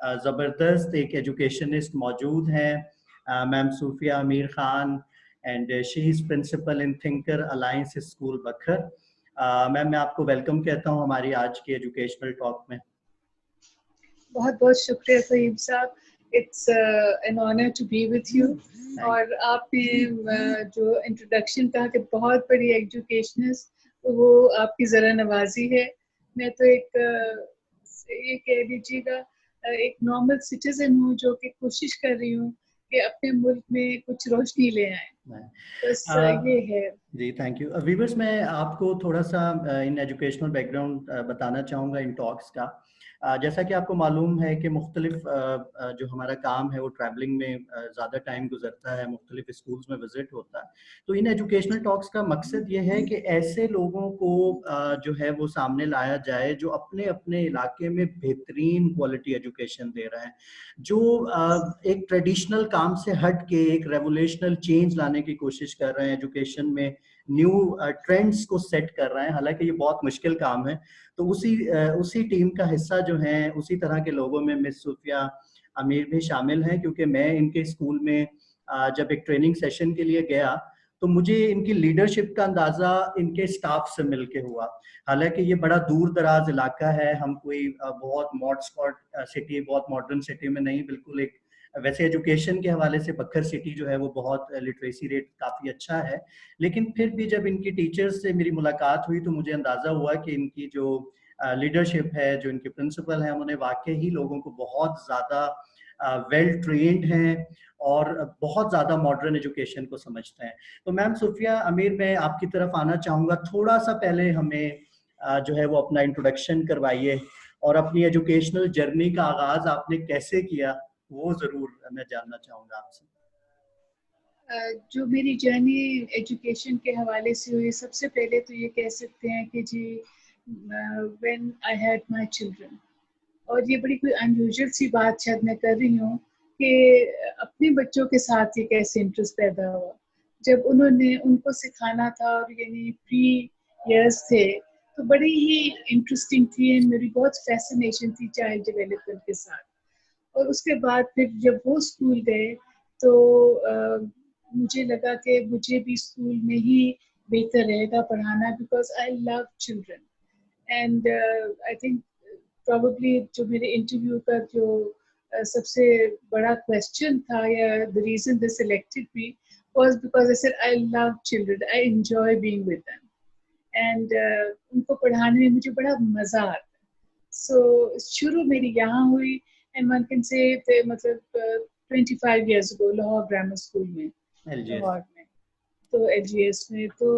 ज़बरदस्त एक एजुकेशनिस्ट मौजूद हैं, ma'am Sufiya Amir Khan, and she is principal in thinker alliance school Bhakkar. Ma'am, मैं आपको वेलकम कहता हूँ हमारी आज की एजुकेशनल टॉक में। बहुत बहुत शुक्रिया फहीम साहब, it's an honour to be with you. और आपने जो इंट्रोडक्शन कहा कि बहुत बड़ी एजुकेशनिस्ट, वो आपकी ज़रा नवाजी है। मैं तो ये कह दीजिएगा एक नॉर्मल सिटीजन हूँ जो कि कोशिश कर रही हूँ कि अपने मुल्क में कुछ रोशनी ले आए। बस ये है जी। Thank you viewers. मैं आपको थोड़ा सा इन एजुकेशनल बैकग्राउंड बताना चाहूँगा इन टॉक्स का। जैसा कि आपको मालूम है कि मुख्तलिफ जो हमारा काम है वो ट्रैवलिंग में ज़्यादा टाइम गुजरता है, मुख्तलिफ स्कूल्स में विजिट होता है। तो इन एजुकेशनल टॉक्स का मकसद ये है कि ऐसे लोगों को जो है वो सामने लाया जाए जो अपने अपने इलाके में बेहतरीन क्वालिटी एजुकेशन दे रहे हैं, जो एक ट्रेडिशनल काम से हट के एक रेवोल्यूशनल चेंज लाने की कोशिश कर रहे हैं, एजुकेशन में न्यू ट्रेंड्स को सेट कर रहे हैं। हालांकि ये बहुत मुश्किल काम है। तो उसी टीम का हिस्सा जो है, उसी तरह के लोगों में मिस सूफिया अमीर भी शामिल हैं, क्योंकि मैं इनके स्कूल में जब एक ट्रेनिंग सेशन के लिए गया तो मुझे इनकी लीडरशिप का अंदाजा इनके स्टाफ से मिलके हुआ। हालांकि ये बड़ा दूर दराज इलाका है, हम कोई बहुत सिटी, बहुत मॉडर्न सिटी में नहीं, बिल्कुल एक वैसे एजुकेशन के हवाले से बखर सिटी जो है वो बहुत लिटरेसी रेट काफ़ी अच्छा है। लेकिन फिर भी जब इनकी टीचर्स से मेरी मुलाकात हुई तो मुझे अंदाज़ा हुआ कि इनकी जो लीडरशिप है, जो इनके प्रिंसिपल हैं, उन्होंने वाकई ही लोगों को बहुत ज़्यादा वेल ट्रेन्ड हैं और बहुत ज़्यादा मॉडर्न एजुकेशन को समझते हैं। तो मैम सूफिया अमीर, मैं आपकी तरफ आना चाहूँगा। थोड़ा सा पहले हमें जो है वो अपना इंट्रोडक्शन करवाइए और अपनी एजुकेशनल जर्नी का आगाज़ आपने कैसे किया, वो ज़रूर मैं जानना चाहूँगा आपसे। जो मेरी जर्नी एजुकेशन के हवाले से हुई, सबसे पहले तो ये कह सकते हैं कि जी when I had my children, और ये बड़ी कोई अनयूजुअल सी बात शायद मैं कर रही हूँ कि अपने बच्चों के साथ ये कैसे इंटरेस्ट पैदा हुआ। जब उनको सिखाना था और यानी प्री ईयर्स थे, तो बड़ी ही इंटरेस्टिंग थी, मेरी बहुत फैसिनेशन थी चाइल्ड डेवलपमेंट के साथ। और उसके बाद फिर जब वो स्कूल गए तो मुझे लगा कि मुझे भी स्कूल में ही बेहतर रहेगा पढ़ाना, because I love children. And I think probably जो मेरे इंटरव्यू का जो सबसे बड़ा क्वेश्चन था, या the reason they selected me was because I said I love children, I enjoy being with them, and उनको पढ़ाने में मुझे बड़ा मजा आता। सो शुरू मेरी यहाँ हुई, एंड वन कैन से मतलब 25 years ago Lahore grammar school में, लाहौर में, तो LGS में, तो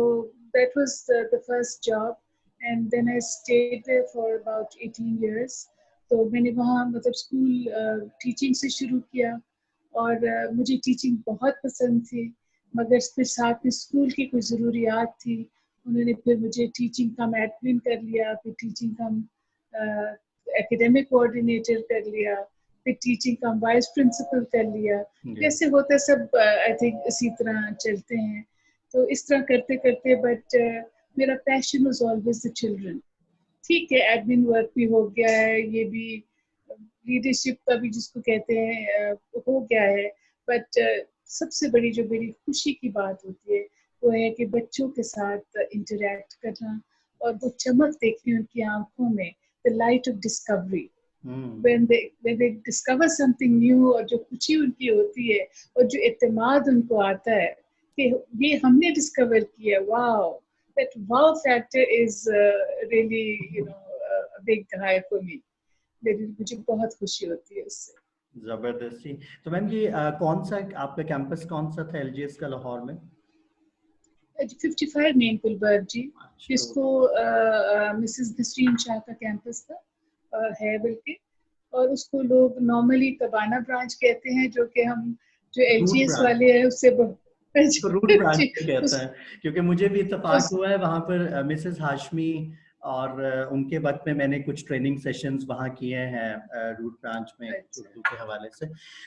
that was the first job, and then I stayed there for about 18 years. तो मैंने वहाँ मतलब स्कूल टीचिंग से शुरू किया, और मुझे टीचिंग बहुत पसंद थी, मगर फिर साथ में स्कूल की कुछ ज़रूरियात थी। उन्होंने फिर मुझे टीचिंग कम एडमिन कर लिया, फिर टीचिंग कम एकेडमिक कोऑर्डिनेटर कर लिया, फिर टीचिंग कम वाइस प्रिंसिपल कर लिया। जैसे होता सब आई थिंक इसी तरह चलते हैं। तो इस तरह करते करते बट मेरा passion was always the children. ठीक है, एडमिन वर्क भी हो गया है, ये भी लीडरशिप का भी जिसको कहते हैं हो गया है, बट सबसे बड़ी जो मेरी खुशी की बात होती है वो है कि बच्चों के साथ इंटरेक्ट करना और वो चमक देखनी उनकी आंखों में, the light of discovery, when they discover something new, और जो खुशी उनकी होती है और जो इत्तेमाद उनको आता है कि ये हमने डिस्कवर किया, wow, that wow factor is really a big high for me। मुझे बहुत खुशी होती है उससे। जबरदस्ती। तो मैम ये कौन सा आपका कैंपस कौन सा था LGS का लाहौर में? 55 मेन कुलबर्ग जी, जिसको मिसेस नसरीन शाह का कैंपस था, है बल्कि, और उसको लोग नॉर्मली कबाना ब्रांच कहते हैं, जो कि हम जो LGS वाले हैं उससे रूट ब्रांच कहते हैं, क्योंकि मुझे भी इत्तेफाक हुआ है वहाँ पर मिसेस हाशमी और उनके वक्त में मैंने कुछ ट्रेनिंग सेशंस वहाँ किए हैं रूट ब्रांच में उर्दू के हवाले से।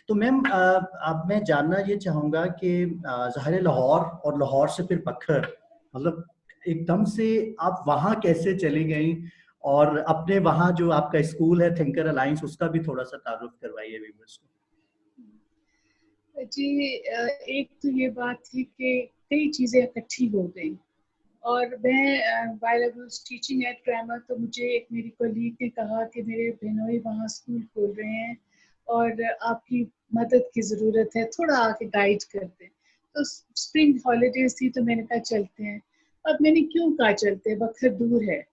तो मैम अब मैं जानना ये चाहूँगा कि ज़ाहिर लाहौर और लाहौर से फिर बखर, मतलब एकदम से आप वहाँ कैसे चली गई और अपने वहाँ जो आपका स्कूल है थिंकर अलायंस, उसका भी थोड़ा सा तारुफ करवाइए व्यूअर्स को। जी, एक तो ये बात थी कि कई चीज़ें इकट्ठी हो गई, और मैं while I was teaching eight grammar, तो मुझे एक मेरी कलीग ने कहा कि मेरे बहनोई वहाँ स्कूल खोल रहे हैं और आपकी मदद की ज़रूरत है, थोड़ा आके गाइड कर दें। तो स्प्रिंग हॉलीडेज थी, तो मैंने कहा चलते हैं। अब मैंने क्यों कहा चलते हैं, बखर दूर है,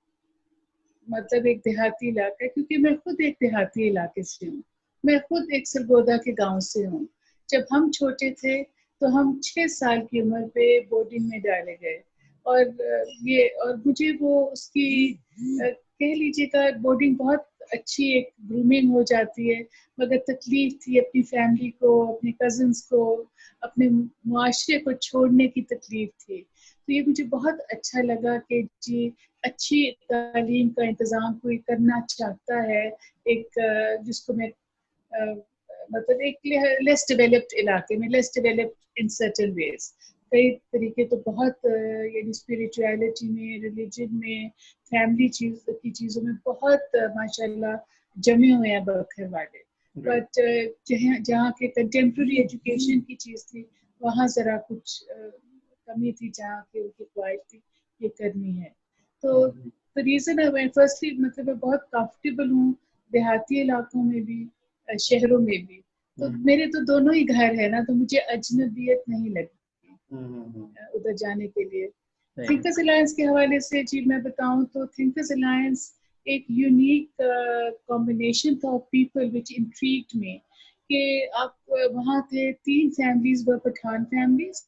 मतलब एक देहाती इलाका है, क्योंकि मैं खुद एक देहाती इलाके से हूँ। मैं खुद एक सरगोदा के गांव से हूँ। जब हम छोटे थे तो हम 6 साल की उम्र पे बोर्डिंग में डाले गए, और मुझे वो उसकी कह लीजिएगा बोर्डिंग बहुत अच्छी एक ग्रूमिंग हो जाती है, मगर तकलीफ थी अपनी फैमिली को, अपने कजिन्स को, अपने मुआशरे को छोड़ने की तकलीफ थी। तो ये मुझे बहुत अच्छा लगा कि जी अच्छी तालीम का इंतज़ाम कोई करना चाहता है, एक जिसको मैं मतलब एक लेस डेवलप्ड इलाके में, less developed in certain veg, कई तरीके तो बहुत यानी स्पिरिचुअलिटी में, रिलीजन में, फैमिली की चीज़ों में बहुत माशाल्लाह जमे हुए हैं बखर वाले। बट जहाँ के कंटेम्प्रेरी एजुकेशन की चीज़ थी, वहाँ ज़रा कुछ कमी थी, जहाँ की उनकी ख्वाहिश थी ये करनी है। तो the reason I went, firstly मतलब मैं बहुत कंफर्टेबल हूँ देहाती इलाकों में भी, शहरों में भी। तो मेरे तो दोनों ही घर है ना, तो मुझे अजनबियत नहीं लगती उधर जाने के लिए। थिंकर्स अलायंस के हवाले से जी मैं बताऊं तो थिंकर्स अलायंस एक यूनिक कॉम्बिनेशन था of people which intrigued me, कि आप वहाँ थे 3 families were Pathan families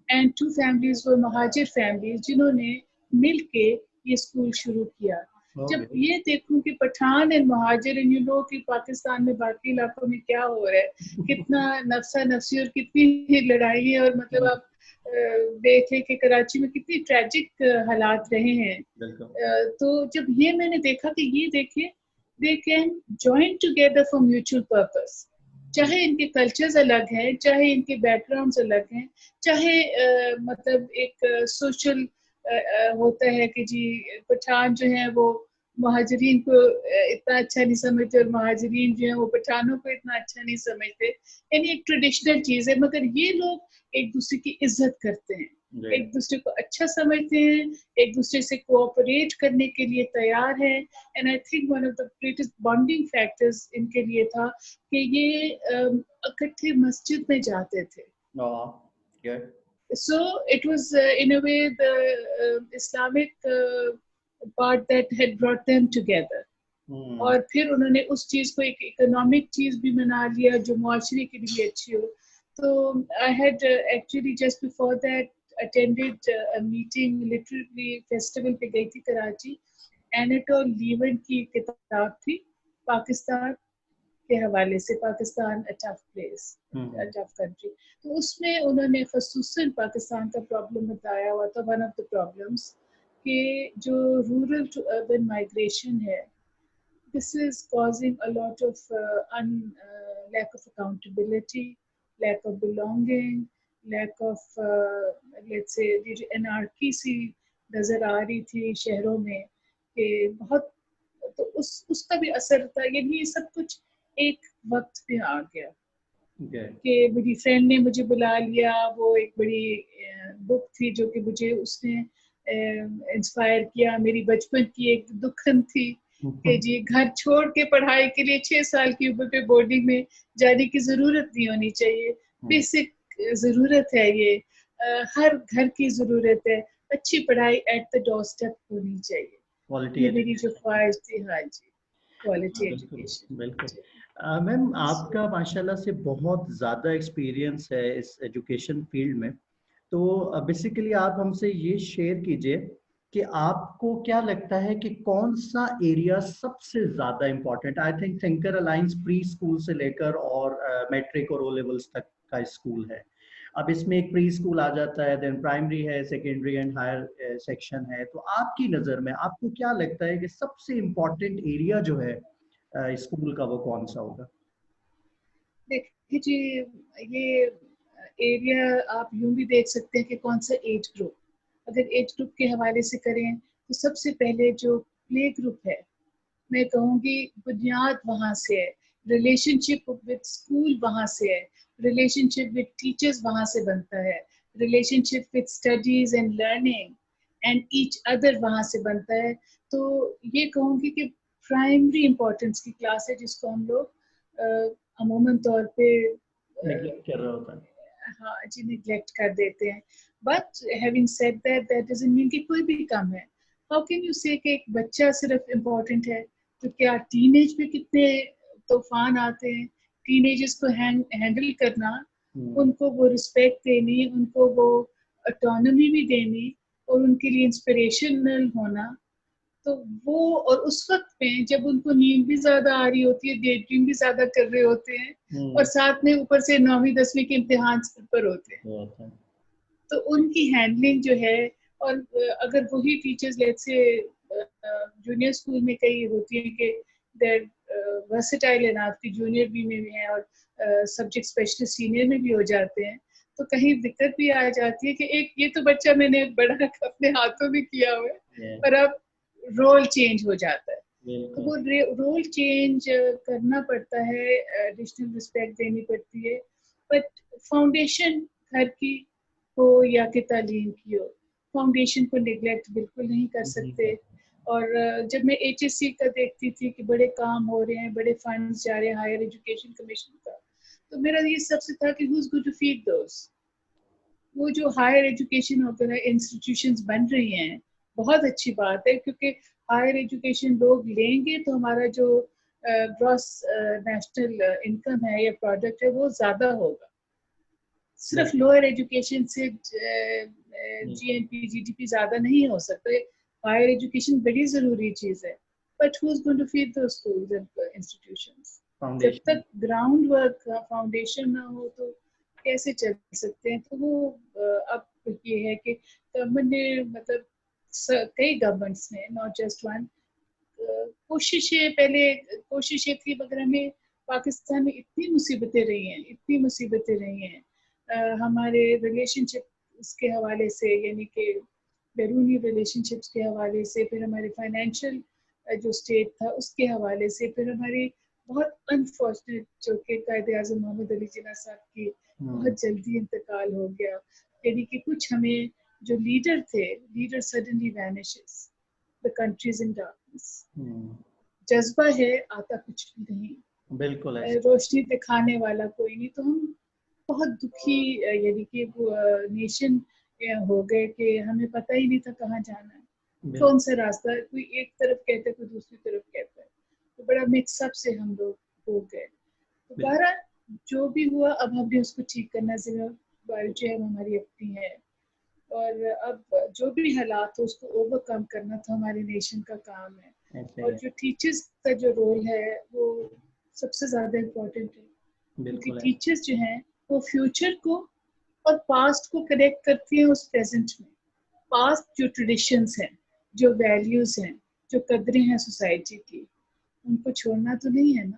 and 2 families were Muhajir families, जिन्होंने मिल के ये स्कूल शुरू किया। जब ये देखूं कि Pathan and Muhajir, and you know कि पाकिस्तान में बाकी इलाकों में क्या हो रहा है, कितना नफसा नफसी और कितनी लड़ाई है, और मतलब आप देखें कि कराची में कितनी ट्रेजिक हालात रहे हैं। तो जब ये मैंने देखा कि ये देखिए, they can join together for mutual purpose, चाहे इनके कल्चर्स अलग हैं, चाहे इनके बैकग्राउंड्स अलग हैं, चाहे मतलब एक सोशल होता है कि जी पठान जो है वो महाजरीन को इतना अच्छा नहीं समझते, और महाजरीन जो है वो पठानों को इतना अच्छा नहीं समझते, यानी एक ट्रेडिशनल चीज है। मगर ये लोग एक दूसरे की इज्जत करते हैं, एक दूसरे को अच्छा समझते हैं, एक दूसरे से कोऑपरेट करने के लिए तैयार है। And I think one of the greatest bonding factors इनके लिए था कि ये इकट्ठे मस्जिद में जाते थे। So it was in a way the Islamic part that had brought them together. और फिर उन्होंने उस चीज को एक इकोनॉमिक चीज भी बना लिया जो मुआशरे के लिए अच्छी हो। तो I had actually just before that attended a meeting, literally festival पे गई थी कराची। एनाटोल लीवन की किताब थी, पाकिस्तान के हवाले से, Pakistan a tough place, a tough country. तो उसमें उन्होंने खसूसन पाकिस्तान का प्रॉब्लम बताया हुआ था, वन ऑफ द प्रॉब्लम्स, कि जो रूरल टू अर्बन माइग्रेशन है, this is causing a lot of lack of accountability, lack of belonging, lack of let's say anarchy सी नजर आ रही थी शहरों में, कि बहुत, तो उसका भी असर था। यानी ये सब कुछ एक वक्त पे आ गया कि मेरी फ्रेंड ने मुझे बुला लिया, वो एक बड़ी बुक थी जो कि मुझे उसने इंस्पायर किया। मेरी बचपन की एक दुखन थी कि जी घर छोड़ के पढ़ाई के लिए 6 साल की उम्र पे बोर्डिंग में जाने की जरूरत नहीं होनी चाहिए, बेसिक जरूरत है ये, हर घर की जरूरत है, अच्छी पढ़ाई एट द डोर स्टेप होनी चाहिए। ये मेरी जो ख्वाहिश थी। हाँ जी, क्वालिटी एजुकेशन। बिल्कुल। मैम आपका माशाल्लाह से बहुत ज़्यादा एक्सपीरियंस है इस एजुकेशन फील्ड में, तो बेसिकली आप हमसे ये शेयर कीजिए कि आपको क्या लगता है कि कौन सा एरिया सबसे ज़्यादा important, I think thinker alliance pre school से लेकर और मैट्रिक और ओ लेवल्स तक का स्कूल है। अब इसमें एक प्री स्कूल आ जाता है, देन प्राइमरी है, सेकेंडरी एंड हायर सेक्शन है। तो आपकी नज़र में आपको क्या लगता है कि सबसे इम्पोर्टेंट एरिया जो है स्कूल का वो कौन सा होगा? देखिए जी, ये एरिया आप यूं भी देख सकते हैं कि कौन सा एज ग्रुप, अगर एज ग्रुप के हवाले से करें तो सबसे पहले जो प्ले ग्रुप है, मैं कहूँगी बुनियाद वहाँ से है, रिलेशनशिप विद स्कूल वहाँ से है, रिलेशनशिप विद टीचर्स वहाँ से बनता है, relationship with studies and learning and each other वहाँ से बनता है। तो ये कहूँगी कि प्राइमरी इम्पोर्टेंस की क्लास है जिसको हम लोग अमूमन तौर पे नेगलेक्ट कर रहा होता है। हाँ जी, निगलेक्ट कर देते हैं। But having said that, that doesn't mean कि कोई भी कम है। हाउ कैन यू से कि एक बच्चा सिर्फ इम्पोर्टेंट है? तो क्या टीनेज में कितने तूफान आते हैं, टीनेजर्स को हैंडल करना, उनको वो रिस्पेक्ट देनी, उनको वो ऑटोनॉमी भी देनी और उनके लिए इंस्पिरेशनल होना। तो वो, और उस वक्त में जब उनको नींद भी ज्यादा आ रही होती है, डे ड्रीम भी ज्यादा कर रहे होते हैं और साथ में ऊपर से 9वीं 10वीं के इम्तिहान पर होते हैं, तो उनकी हैंडलिंग जो है, और अगर वही teachers let's say junior school में कई होती है कि देर वर्सेटाइल एनफ की जूनियर भी में भी है और सब्जेक्ट स्पेशलिस्ट सीनियर में भी हो जाते हैं, तो कहीं दिक्कत भी आ जाती है कि एक ये तो बच्चा मैंने बड़ा अपने हाथों में किया हुआ है, पर अब रोल चेंज हो जाता है। तो वो रोल चेंज करना पड़ता है, एडिशनल रिस्पेक्ट देनी पड़ती है, बट फाउंडेशन घर की हो या कि तालीम की हो, फाउंडेशन को निगलेक्ट बिल्कुल नहीं कर सकते। और जब मैं HSC का देखती थी कि बड़े काम हो रहे हैं, बड़े फंड्स जा रहे हैं हायर एजुकेशन कमीशन का, तो मेरा ये सबसे था कि who is going to feed those. वो जो हायर एजुकेशन वगैरह इंस्टीट्यूशंस बन रही हैं, बहुत अच्छी बात है, क्योंकि हायर एजुकेशन लोग लेंगे तो हमारा जो ग्रॉस नेशनल इनकम है या प्रोडक्ट है वो ज्यादा होगा। सिर्फ लोअर एजुकेशन से GNP GDP ज्यादा नहीं हो सकता। हायर एजुकेशन बड़ी जरूरी चीज है, but who is going to feed the schools and institutions? जब तक ग्राउंड वर्क का फाउंडेशन ना हो तो कैसे चल सकते हैं? तो वो अब ये है कि गवर्नमेंट ने, मतलब कई गवर्नमेंट्स ने, नॉट जस्ट वन, कोशिशें थी, मगर हमें पाकिस्तान में इतनी मुसीबतें रही हैं, इतनी मुसीबतें रही हैं हमारे रिलेशनशिप के हवाले से, यानी कि बैरूनी रिलेशनशिप्स के हवाले से, फिर हमारे फाइनेंशियल जो स्टेट था उसके हवाले से, फिर हमारी बहुत अनफॉर्चुनेट जो कि कायद-ए-आज़म मोहम्मद अली जिन्ना साहब की बहुत जल्दी इंतकाल हो गया, यानी कि कुछ हमें जो लीडर थे, leader suddenly vanishes, the countries in darkness. जज्बा है, आता कुछ भी नहीं, बिल्कुल रोशनी दिखाने वाला कोई नहीं। तो हम बहुत दुखी, यानी कि नेशन हो गए कि हमें पता ही नहीं था कहाँ जाना है, कौन सा रास्ता, कोई एक तरफ कहता है, कोई दूसरी तरफ कहता है, तो बड़ा मिक्सअप से हम लोग हो गए। तो बहरहाल जो भी हुआ, अब हमने उसको ठीक करना, जिम्मेदारी जो है हमारी अपनी है, और अब जो भी हालात हो उसको ओवरकम करना तो हमारे नेशन का काम है। और जो टीचर्स का जो रोल है वो सबसे ज्यादा इम्पोर्टेंट है, क्योंकि टीचर्स जो हैं वो फ्यूचर को और पास्ट को कनेक्ट करती हैं उस प्रेजेंट में। पास्ट जो ट्रेडिशंस हैं, जो वैल्यूज हैं, जो कदरें हैं सोसाइटी की, उनको छोड़ना तो नहीं है ना,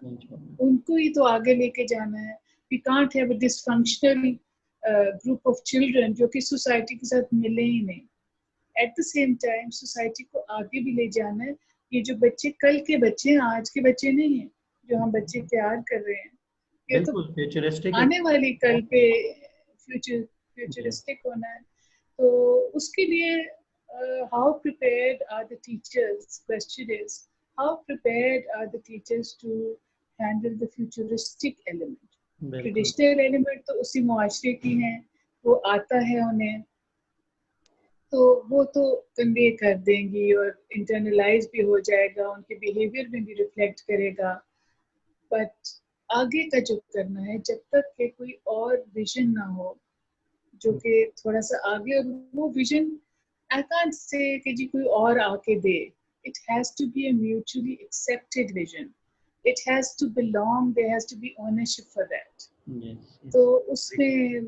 उनको ही तो आगे लेके जाना है। We can't have a dysfunctional group of children जो कि सोसाइटी के साथ मिले ही नहीं। At the same time society को आगे भी ले जाना है। ये जो बच्चे कल के बच्चे हैं, आज के बच्चे नहीं हैं, जो हम बच्चे तैयार कर रहे हैं, ये तो आने वाली कल पे फ्यूचरिस्टिक होना है। तो उसके लिए how prepared are the teachers? Question is how prepared are the teachers to handle the futuristic element? Traditional element तो उसी मुआशरे की हैं, वो आता है उन्हें, तो वो तो कन्वे कर देंगी और इंटरनलाइज भी हो जाएगा, उनके बिहेवियर में भी रिफ्लेक्ट करेगा। बट आगे का जो करना है, जब तक के कोई और विजन ना हो जो कि थोड़ा सा आगे, और वो विजन आई कांट से कि जी कोई और आके दे, it has to be a mutually accepted vision, it has to belong, there has to be ownership for that. तो उसमें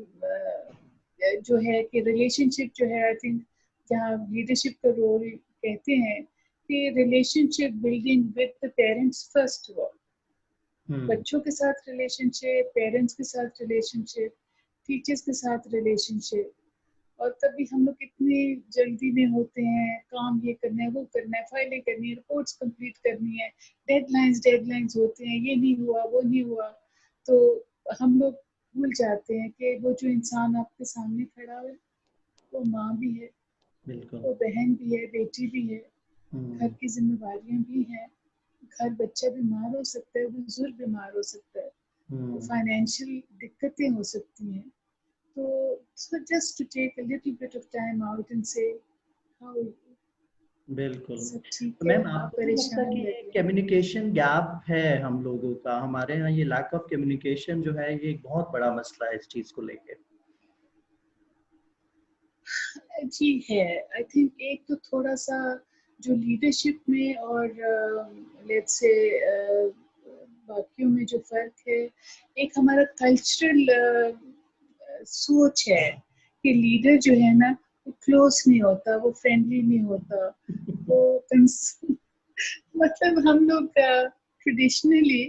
जो है कि रिलेशनशिप जो है, आई थिंक जहाँ लीडरशिप का रोल कहते हैं कि relationship building with the parents first of all, बच्चों के साथ रिलेशनशिप, पेरेंट्स के साथ रिलेशनशिप, टीचर्स के साथ रिलेशनशिप, और तभी हम लोग कितनी जल्दी में होते हैं, काम ये करना है, वो करना है, फाइलें करनी है, रिपोर्ट्स कंप्लीट करनी है, डेडलाइंस होते हैं, ये नहीं हुआ, वो नहीं हुआ, तो हम लोग भूल जाते हैं कि वो जो इंसान आपके सामने खड़ा है वो माँ भी है, वो बहन भी है, बेटी भी है, घर की जिम्मेवारियां भी हैं, घर बच्चा बीमार हो सकता है, बुजुर्ग बीमार हो सकता है, फाइनेंशियल दिक्कतें हो सकती हैं, so just to take a little bit of time out and say how are you? बिल्कुल। सब ठीक तो है, मैम आप आपको नहीं लगता परेशान कि लगे? कम्युनिकेशन गैप है हम लोगों का, हमारे यहाँ ये लैक ऑफ कम्युनिकेशन जो है ये एक बहुत बड़ा मसला है इस चीज को लेके? जी है, आई थिंक एक तो थोड़ा सा जो लीडरशिप में और लेट्स से बाकियों में जो फर्क है, एक हमारा कल्चरल सोच है कि लीडर जो है ना वो क्लोज नहीं होता, वो फ्रेंडली नहीं होता, वो मतलब हम लोग ट्रेडिशनली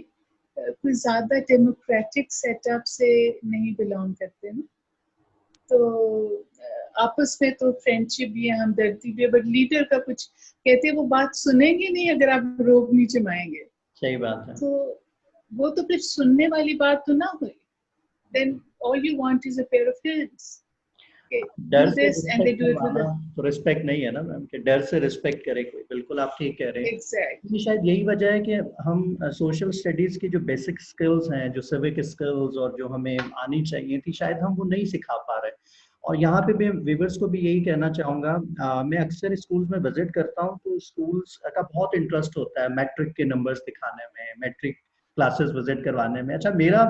कुछ ज्यादा डेमोक्रेटिक सेटअप से नहीं बिलोंग करते ना, तो आपस में तो फ्रेंडशिप भी है, हमदर्दी भी है, बट लीडर का कुछ कहते हैं वो बात सुनेंगे नहीं अगर आप रोब नहीं जमाएंगे, सही बात है। तो वो तो फिर सुनने वाली बात तो ना हुई, then all you want is a pair of hands. Okay, do डर से this and they respect do it with करवाना a तो रिस्पेक्ट नहीं है ना मैम, कि डर से रिस्पेक्ट करे कोई। बिल्कुल आप ठीक कह रहे हैं। exact. ये शायद यही वजह है कि हम सोशल स्टडीज की जो बेसिक स्किल्स हैं, जो सिविक स्किल्स और जो हमें आनी चाहिए थी, शायद हम वो नहीं सिखा पा रहे। और यहाँ पे मैं व्यूअर्स को भी यही कहना चाहूँगा, मैं अक्सर स्कूल्स में विजिट करता हूँ तो स्कूल्स का बहुत इंटरेस्ट होता है मैट्रिक के नंबर्स दिखाने में, मैट्रिक क्लासेस विजिट करवाने में। अच्छा, मेरा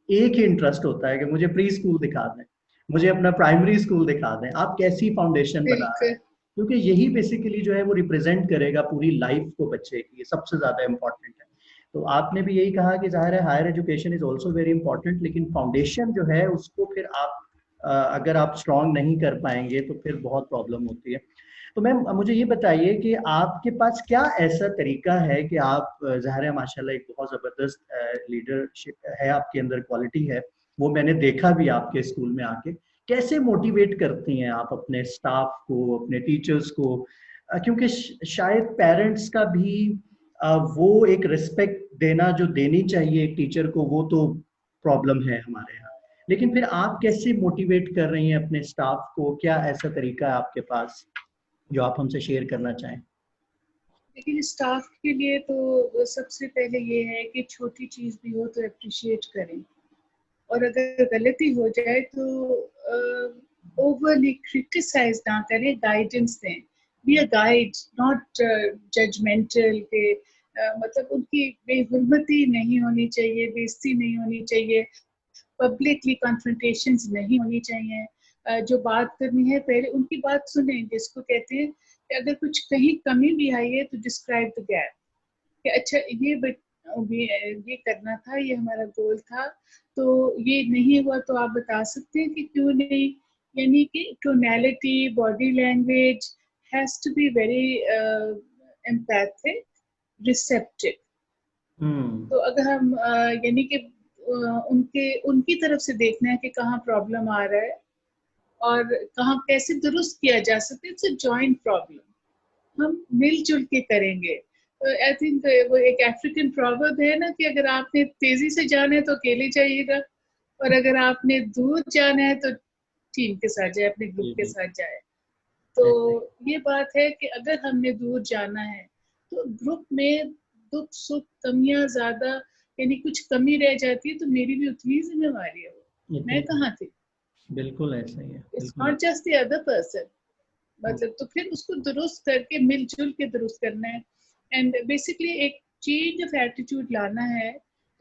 एक ही इंटरेस्ट होता है कि मुझे प्री स्कूल दिखा दें, मुझे अपना प्राइमरी स्कूल दिखा दें, आप कैसी फाउंडेशन बना रहे हैं, क्योंकि यही बेसिकली जो है वो रिप्रेजेंट करेगा पूरी लाइफ को बच्चे की, ये सबसे ज्यादा इंपॉर्टेंट है। तो आपने भी यही कहा कि जाहिर है higher education is also very important, लेकिन फाउंडेशन जो है उसको फिर आप अगर आप स्ट्रांग नहीं कर पाएंगे तो फिर बहुत प्रॉब्लम होती है। तो मैम मुझे ये बताइए कि आपके पास क्या ऐसा तरीका है कि आप ज़ाहिर है माशाल्लाह एक बहुत ज़बरदस्त लीडरशिप है आपके अंदर, क्वालिटी है, वो मैंने देखा भी आपके स्कूल में आके। कैसे मोटिवेट करती हैं आप अपने स्टाफ को, अपने टीचर्स को? क्योंकि शायद पेरेंट्स का भी वो एक रिस्पेक्ट देना जो देनी चाहिए एक टीचर को, वो तो प्रॉब्लम है हमारे यहाँ। लेकिन फिर आप कैसे मोटिवेट कर रही हैं अपने स्टाफ को? क्या ऐसा तरीका है आपके पास जो आप हमसे शेयर करना चाहें? लेकिन स्टाफ के लिए तो सबसे पहले ये है कि छोटी चीज भी हो तो अप्रिशिएट करें, और अगर गलती हो जाए तो ओवरली क्रिटिसाइज ना करें, गाइडेंस दें, be a guide, not judgmental के मतलब उनकी बेहुरमती नहीं होनी चाहिए, बेइज्जती नहीं होनी चाहिए, पब्लिकली कॉन्फ्रंटेशंस नहीं होनी चाहिए, जो बात करनी है पहले उनकी बात सुने, जिसको कहते हैं कि अगर कुछ कहीं कमी भी आई है तो डिस्क्राइब द गैप, कि अच्छा ये करना था, ये हमारा गोल था, तो ये नहीं हुआ, तो आप बता सकते हैं कि क्यों नहीं, यानी कि tonality, body language has to be very empathic, receptive. तो अगर हम यानी कि उनकी तरफ से देखना है कि कहाँ प्रॉब्लम आ रहा है और कहाँ कैसे दुरुस्त किया जा सकता है, इट्स अ जॉइंट प्रॉब्लम, हम मिलजुल के करेंगे। आई थिंक वो एक अफ्रीकन प्रॉवर्ब है ना कि अगर आपने तेजी से जाना है तो अकेले जाइएगा, और अगर आपने दूर जाना है तो टीम के साथ जाए, अपने ग्रुप के साथ जाए। तो ये बात है कि अगर हमने दूर जाना है तो ग्रुप में दुख सुख कमियां ज्यादा, यानी कुछ कमी रह जाती है तो मेरी भी उतनी जिम्मेवारी है, वो मैं कहाँ थी, बिल्कुल ऐसा ही है। It's not just the other person, मतलब तो फिर उसको दुरुस्त करके मिलजुल के दुरुस्त करना है, एंड बेसिकली एक चेंज ऑफ एटीट्यूड लाना है,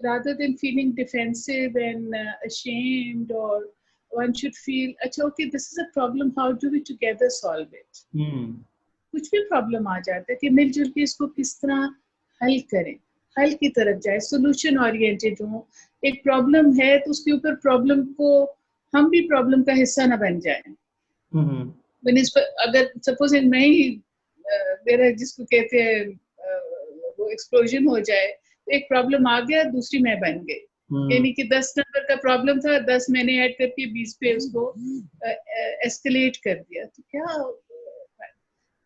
rather than feeling defensive and ashamed, or one should feel अच्छा okay this is a problem, how do we together solve it। कुछ भी प्रॉब्लम आ जाता है कि मिलजुल के इसको किस तरह हल करें, हल की तरफ जाए, सोल्यूशन ओरिएंटेड हो। एक प्रॉब्लम है तो उसके ऊपर प्रॉब्लम को, हम भी प्रॉब्लम का हिस्सा ना बन जाए। अगर सपोज मैं ही मेरा जिसको कहते हैं वो एक्सप्लोजन हो जाए, तो एक प्रॉब्लम आ गया, दूसरी मैं बन गई, यानी कि 10 नंबर का प्रॉब्लम था, 10 मैंने ऐड करके 20 पे उसको एस्केलेट कर दिया। तो क्या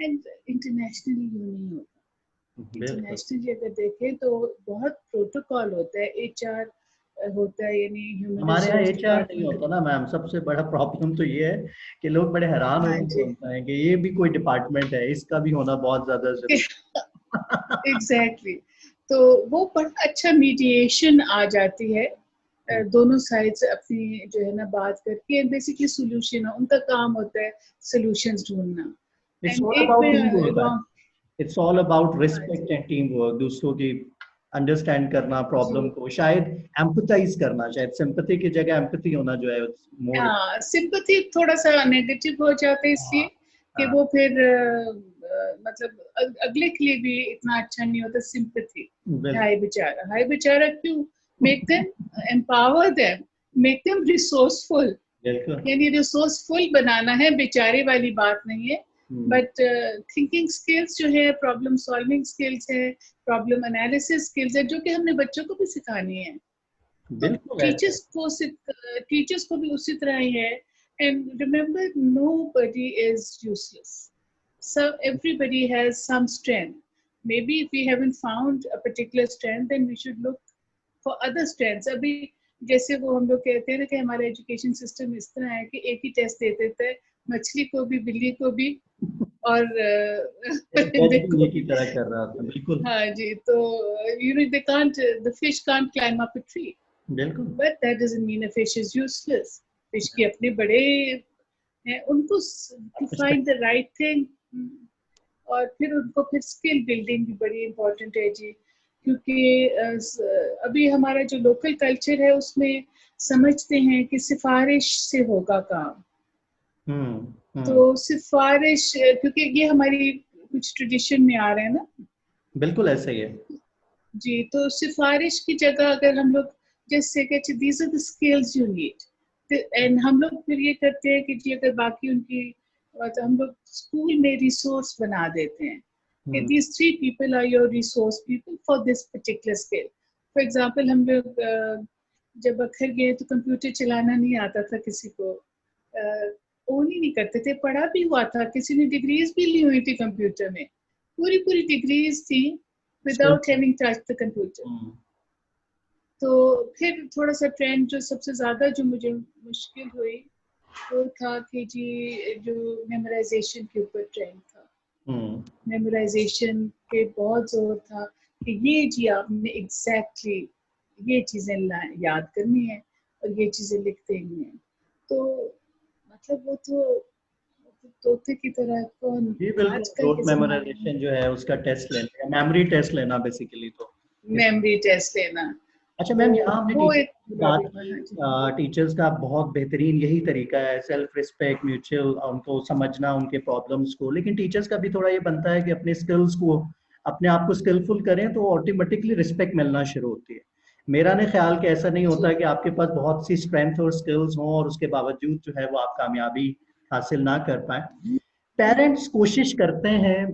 इंटरनेशनली यूँ नहीं होता। बिल्कुल। इंटरनेशनली अगर देखें तो बहुत प्रोटोकॉल होता है, एचआर होता है, यानी ह्यूमन हमारे यहाँ रिसोर्स एचआर नहीं डिपार्टमेंट। होता ना मैम, सबसे बड़ा प्रॉब्लम तो ये है कि लोग बड़े हैरान हाँ होकर जी। बोलते हैं कि ये भी कोई डिपार्टमेंट है, इसका भी होना बहुत ज्यादा जरूरी एग्जैक्टली तो वो बड़ा अच्छा मीडिएशन आ जाती है, है। दोनों साइड्स अपनी जो है ना बात करके बेसिकली सोल्यूशन, उनका काम होता है सोल्यूशंस ढूंढना। इट्स एंड ऑल एक अबाउट टीम में work, wrong. It's all about हाँ जी। रिस्पेक्ट एंड टीम वर्क, दूसरों की अंडरस्टैंड करना, प्रॉब्लम जी को शायद एम्पथाइज करना, शायद सिंपैथी की जगह एम्पैथी होना जो है मोर। हाँ, सिंपैथी थोड़ा सा नेगेटिव हो जाता है इसलिए हाँ कि हाँ, वो फिर मतलब अगले के लिए भी इतना अच्छा नहीं होता। सिंपैथी, हाय बेचारा क्यों, make them, empower them, make them resourceful. बिल्कुल। यानी रिसोर्सफुल बनाना है, बेचारे वाली बात नहीं है। हम्म, बट थिंकिंग स्किल्स जो है, प्रॉब्लम सॉल्विंग स्किल्स है, प्रॉब्लम एनालिसिस स्किल्स है, जो कि हमने बच्चों को भी सिखानी है। तो बिल्कुल ऐसे। टीचर्स को भी उसी तरह ही है। And remember, nobody is useless, so everybody has some strength. Maybe if we haven't found a particular strength, then we should look for other strengths. अभी जैसे वो हम लोग कहते हैं ना कि हमारा एजुकेशन सिस्टम इस तरह है कि एक ही टेस्ट देते थे, मछली को भी, बिल्ली को भी, और जज परिंदे भी को एक ही भी। तरह कर रहा था, बिल्कुल। हाँ जी। तो they can't, the fish can't climb up a tree, बिल्कुल। but that doesn't mean a fish is useless. Fish के अपने बड़े हैं, उनको to find the right thing, और फिर उनको फिर स्किल बिल्डिंग भी बड़ी इम्पोर्टेंट है जी। क्योंकि अभी हमारा जो लोकल कल्चर है उसमें समझते हैं कि सिफारिश से होगा काम। तो हम्म, सिफारिश, क्योंकि ये हमारी कुछ ट्रेडिशन में आ रहे हैं ना बिल्कुल ऐसे ही है। जी। तो सिफारिश की जगह अगर हम लोग जैसे कहते these are the skills you need, and हम लोग फिर ये करते हैं कि जी अगर बाकी उनकी, तो हम लोग स्कूल में रिसोर्स बना देते हैं कि hmm, these 3 people are your resource people for this particular skill. For example, हम लोग जब अखर गए तो कंप्यूटर चलाना नहीं आता था किसी को, ओन ही नहीं करते थे। पढ़ा भी हुआ था, किसी ने डिग्रीज भी ली हुई थी कंप्यूटर में, पूरी पूरी डिग्रीज थी skill. without having touched the computer। तो फिर थोड़ा सा ट्रेंड जो सबसे ज्यादा जो मुझे मुश्किल हुई वो था कि जी जो मेमोराइजेशन के ऊपर ट्रेंड था। मेमोराइजेशन पे बहुत जोर था कि ये जी आपने एग्जैक्टली ये चीजें याद करनी है और ये चीजें लिख देनी है। तो मतलब वो तो तोते की तरह कौन जी बिल्कुल, आजकल रोट के जमाने में मेमोराइजेशन जो है उसका टेस्ट लेना, मेमोरी टेस्ट लेना बेसिकली तो इस। मेमोरी टेस्ट लेना, अच्छा तो मैम, यहाँ हमने वो टीचर्स एक की बात प्रॉब्लम है। हाँ जी। की, टीचर्स का बहुत बेहतरीन यही तरीका है, सेल्फ रिस्पेक्ट, म्यूचुअल, उनको समझना, उनके प्रॉब्लम्स को, लेकिन टीचर्स का भी थोड़ा ये बनता है कि अपने स्किल्स को, अपने आप को स्किलफुल करें तो ऑटोमेटिकली रिस्पेक्ट मिलना शुरू होती है। मेरा नहीं ख्याल कि ऐसा नहीं होता जी कि आपके पास बहुत सी स्ट्रेंथ और स्किल्स हों और उसके बावजूद जो है वो आप कामयाबी हासिल ना कर पाए। पेरेंट्स कोशिश करते हैं,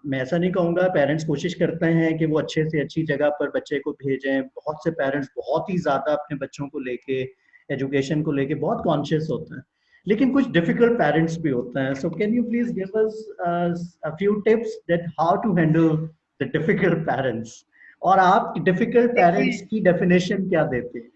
मैं ऐसा नहीं कहूँगा, पेरेंट्स कोशिश करते हैं कि वो अच्छे से अच्छी जगह पर बच्चे को भेजें। बहुत से पेरेंट्स बहुत ही ज़्यादा अपने बच्चों को लेके, एजुकेशन को लेके बहुत कॉन्शियस होते हैं, लेकिन कुछ डिफिकल्ट पेरेंट्स भी होते हैं। So can you please give us a few tips that how to handle the difficult parents, और आप डिफिकल्ट पेरेंट्स देखिए, की डेफिनेशन क्या देते हैं?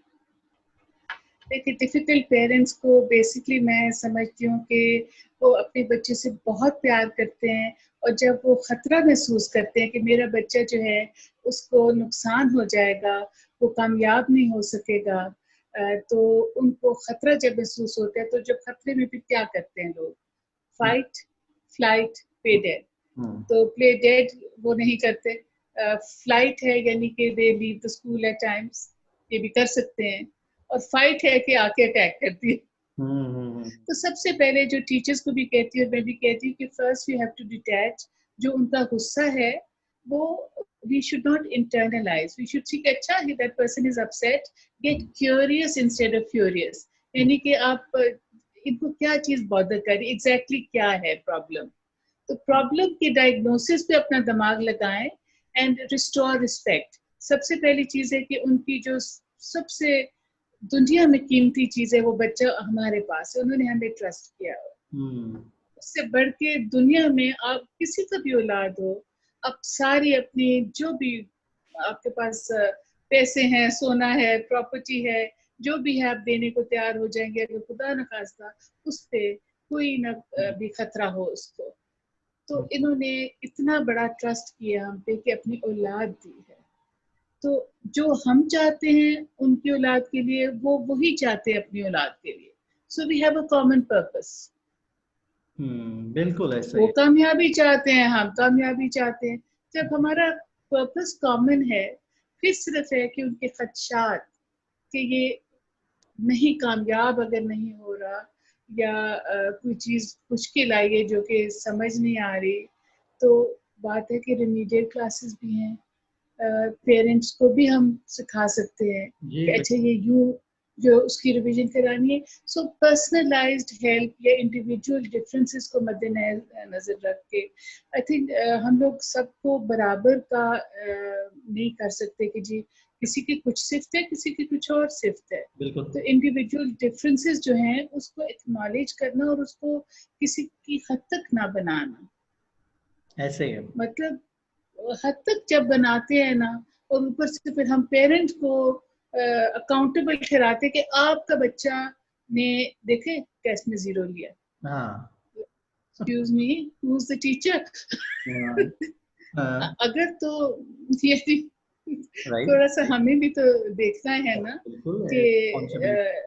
डिफिकल्ट पेरेंट्स को बेसिकली मैं समझती हूँ कि वो अपने बच्चे से बहुत प्यार करते हैं, और जब वो खतरा महसूस करते हैं कि मेरा बच्चा जो है उसको नुकसान हो जाएगा, वो कामयाब नहीं हो सकेगा, तो उनको खतरा जब महसूस होता है, तो जब खतरे में भी क्या करते हैं लोग, फाइट, फ्लाइट, पे डेड। हम्म, तो प्ले डेड वो नहीं करते, फ्लाइट है यानी कि they leave the school at times, ये भी कर सकते हैं, और फाइट है कि आके अटैक करती है। हम्म। तो सबसे पहले जो टीचर्स को भी कहती हूँ, मैं भी कहती हूँ कि first you have to detach. जो उनका गुस्सा है वो we should not internalize, we should think अच्छा है that person is upset, get curious instead of furious। यानी कि आप इनको क्या चीज बॉदर कर रही, एग्जैक्टली क्या है प्रॉब्लम। तो प्रॉब्लम की डायग्नोसिस पे अपना दिमाग लगाएं एंड रिस्टोर रिस्पेक्ट। सबसे पहली चीज है कि उनकी जो सबसे दुनिया में कीमती चीज है वो बच्चा हमारे पास है, उन्होंने हमें ट्रस्ट किया। उससे बढ़ के दुनिया में आप किसी का भी औलाद हो, आप सारी अपनी जो भी आपके पास पैसे हैं, सोना है, प्रॉपर्टी है, जो भी है, आप देने को तैयार हो जाएंगे अगर खुदा न खास्ता उस पे कोई न भी खतरा हो उसको। तो इन्होंने इतना बड़ा ट्रस्ट किया हम पे कि अपनी औलाद दी है। तो जो हम चाहते हैं उनकी औलाद के लिए, वो वही चाहते हैं अपनी औलाद के लिए। So we have a common purpose. बिल्कुल ऐसा वो ही। कामयाबी चाहते हैं, हम कामयाबी चाहते हैं। जब हमारा पर्पस कॉमन है, फिर सिर्फ है कि उनके खदशात कि ये नहीं कामयाब अगर नहीं हो रहा, या कोई चीज मुश्किल आई है जो कि समझ नहीं आ रही, तो बात है कि रिमीडियल क्लासेस भी हैं। पेरेंट्स को भी हम सिखा सकते हैं कि अच्छा ये यूं जो उसकी रिवीजन करानी है। सो पर्सनलाइज्ड हेल्प या इंडिविजुअल डिफरेंसेस को मद्देनजर रख के आई थिंक हम लोग सबको बराबर का नहीं कर सकते कि जी किसी की कुछ सिफ्त है, किसी की कुछ और सिफ्त है। तो इंडिविजुअल डिफरेंसेस जो हैं उसको एक्नॉलेज करना और उसको किसी की हद तक ना बनाना, ऐसे ही है। मतलब हद तक जब बनाते हैं ना, और ऊपर से फिर हम पेरेंट को अकाउंटेबल ठहराते कि आपका बच्चा ने देखे टेस्ट में 0 लिया। हाँ। Excuse me, who is the teacher? अगर तो ये थोड़ा सा हमें भी तो देखना है ना कि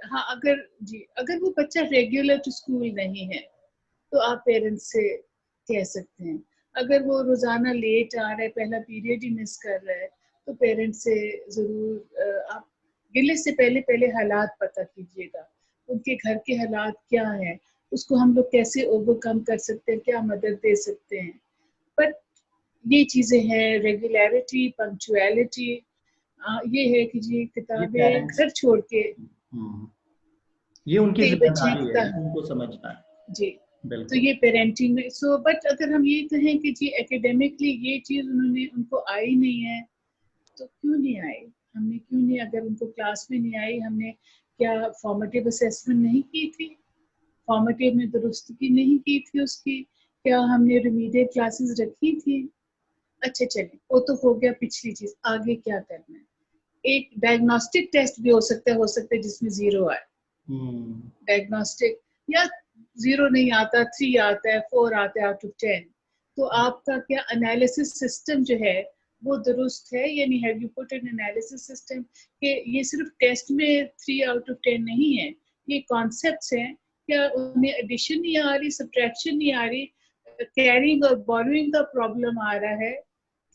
हाँ, अगर वो बच्चा रेगुलर टू स्कूल नहीं है तो आप पेरेंट्स से कह सकते हैं। अगर वो रोजाना लेट आ रहा है, पहला पीरियड ही मिस कर रहा है, तो पेरेंट्स से जरूर आप गिले से पहले पहले हालात पता कीजिएगा, उनके घर के हालात क्या हैं, उसको हम लोग कैसे ओवरकम कर सकते हैं, क्या मदद दे सकते हैं। बट ये चीजें हैं, रेगुलरिटी, पंक्चुअलिटी, ये है कि जी किताबें घर छोड़ के, ये उनकी कई बच्चे हैं जिम्मेदारी है, उनको समझना है। जी। तो ये पेरेंटिंग में सो, बट अगर हम ये कहें कि जी एकेडमिकली ये चीज उन्होंने उनको आई नहीं है, तो क्यों नहीं आई? हमने क्यों नहीं, अगर उनको क्लास में नहीं आई, हमने क्या फॉर्मेटिव असेसमेंट नहीं की थी? फॉर्मेटिव में दुरुस्तगी नहीं की थी उसकी? क्या हमने रिमीडियल क्लासेस रखी थी? अच्छा चलिए, वो तो हो गया पिछली चीज, आगे क्या करना है? एक डायग्नोस्टिक टेस्ट भी हो सकता है जिसमें 0 आए। डायग्नोस्टिक, या 0 नहीं आता, 3 आता है, 4 आता है आउट ऑफ 10, तो आपका क्या एनालिसिस सिस्टम जो है वो दुरुस्त है या नहीं? Have you put an analysis system कि ये सिर्फ टेस्ट में 3 आउट ऑफ 10 नहीं है, ये कॉन्सेप्ट्स हैं, क्या उन्हें एडिशन नहीं आ रही, सब्ट्रैक्शन नहीं आ रही, कैरिंग और बोरोइंग का प्रॉब्लम आ रहा है,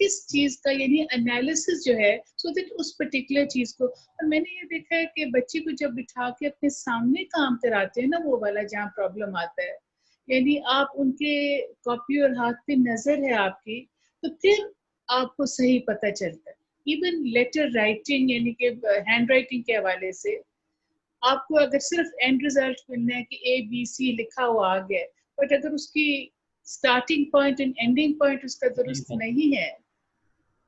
किस चीज का, यानी एनालिसिस जो है, सो दैट उस पर्टिकुलर चीज को। और मैंने ये देखा है कि बच्चे को जब बिठा के अपने सामने काम कराते हैं ना, वो वाला जहाँ प्रॉब्लम आता है, यानी आप उनके कॉपी और हाथ पे नजर है आपकी, तो फिर आपको सही पता चलता है। इवन लेटर राइटिंग यानी कि हैंड राइटिंग के हवाले से आपको अगर सिर्फ एंड रिजल्ट मिलना है कि ABC लिखा हुआ आ गया, बट अगर उसकी starting point and ending point उसका दुरुस्त नहीं है,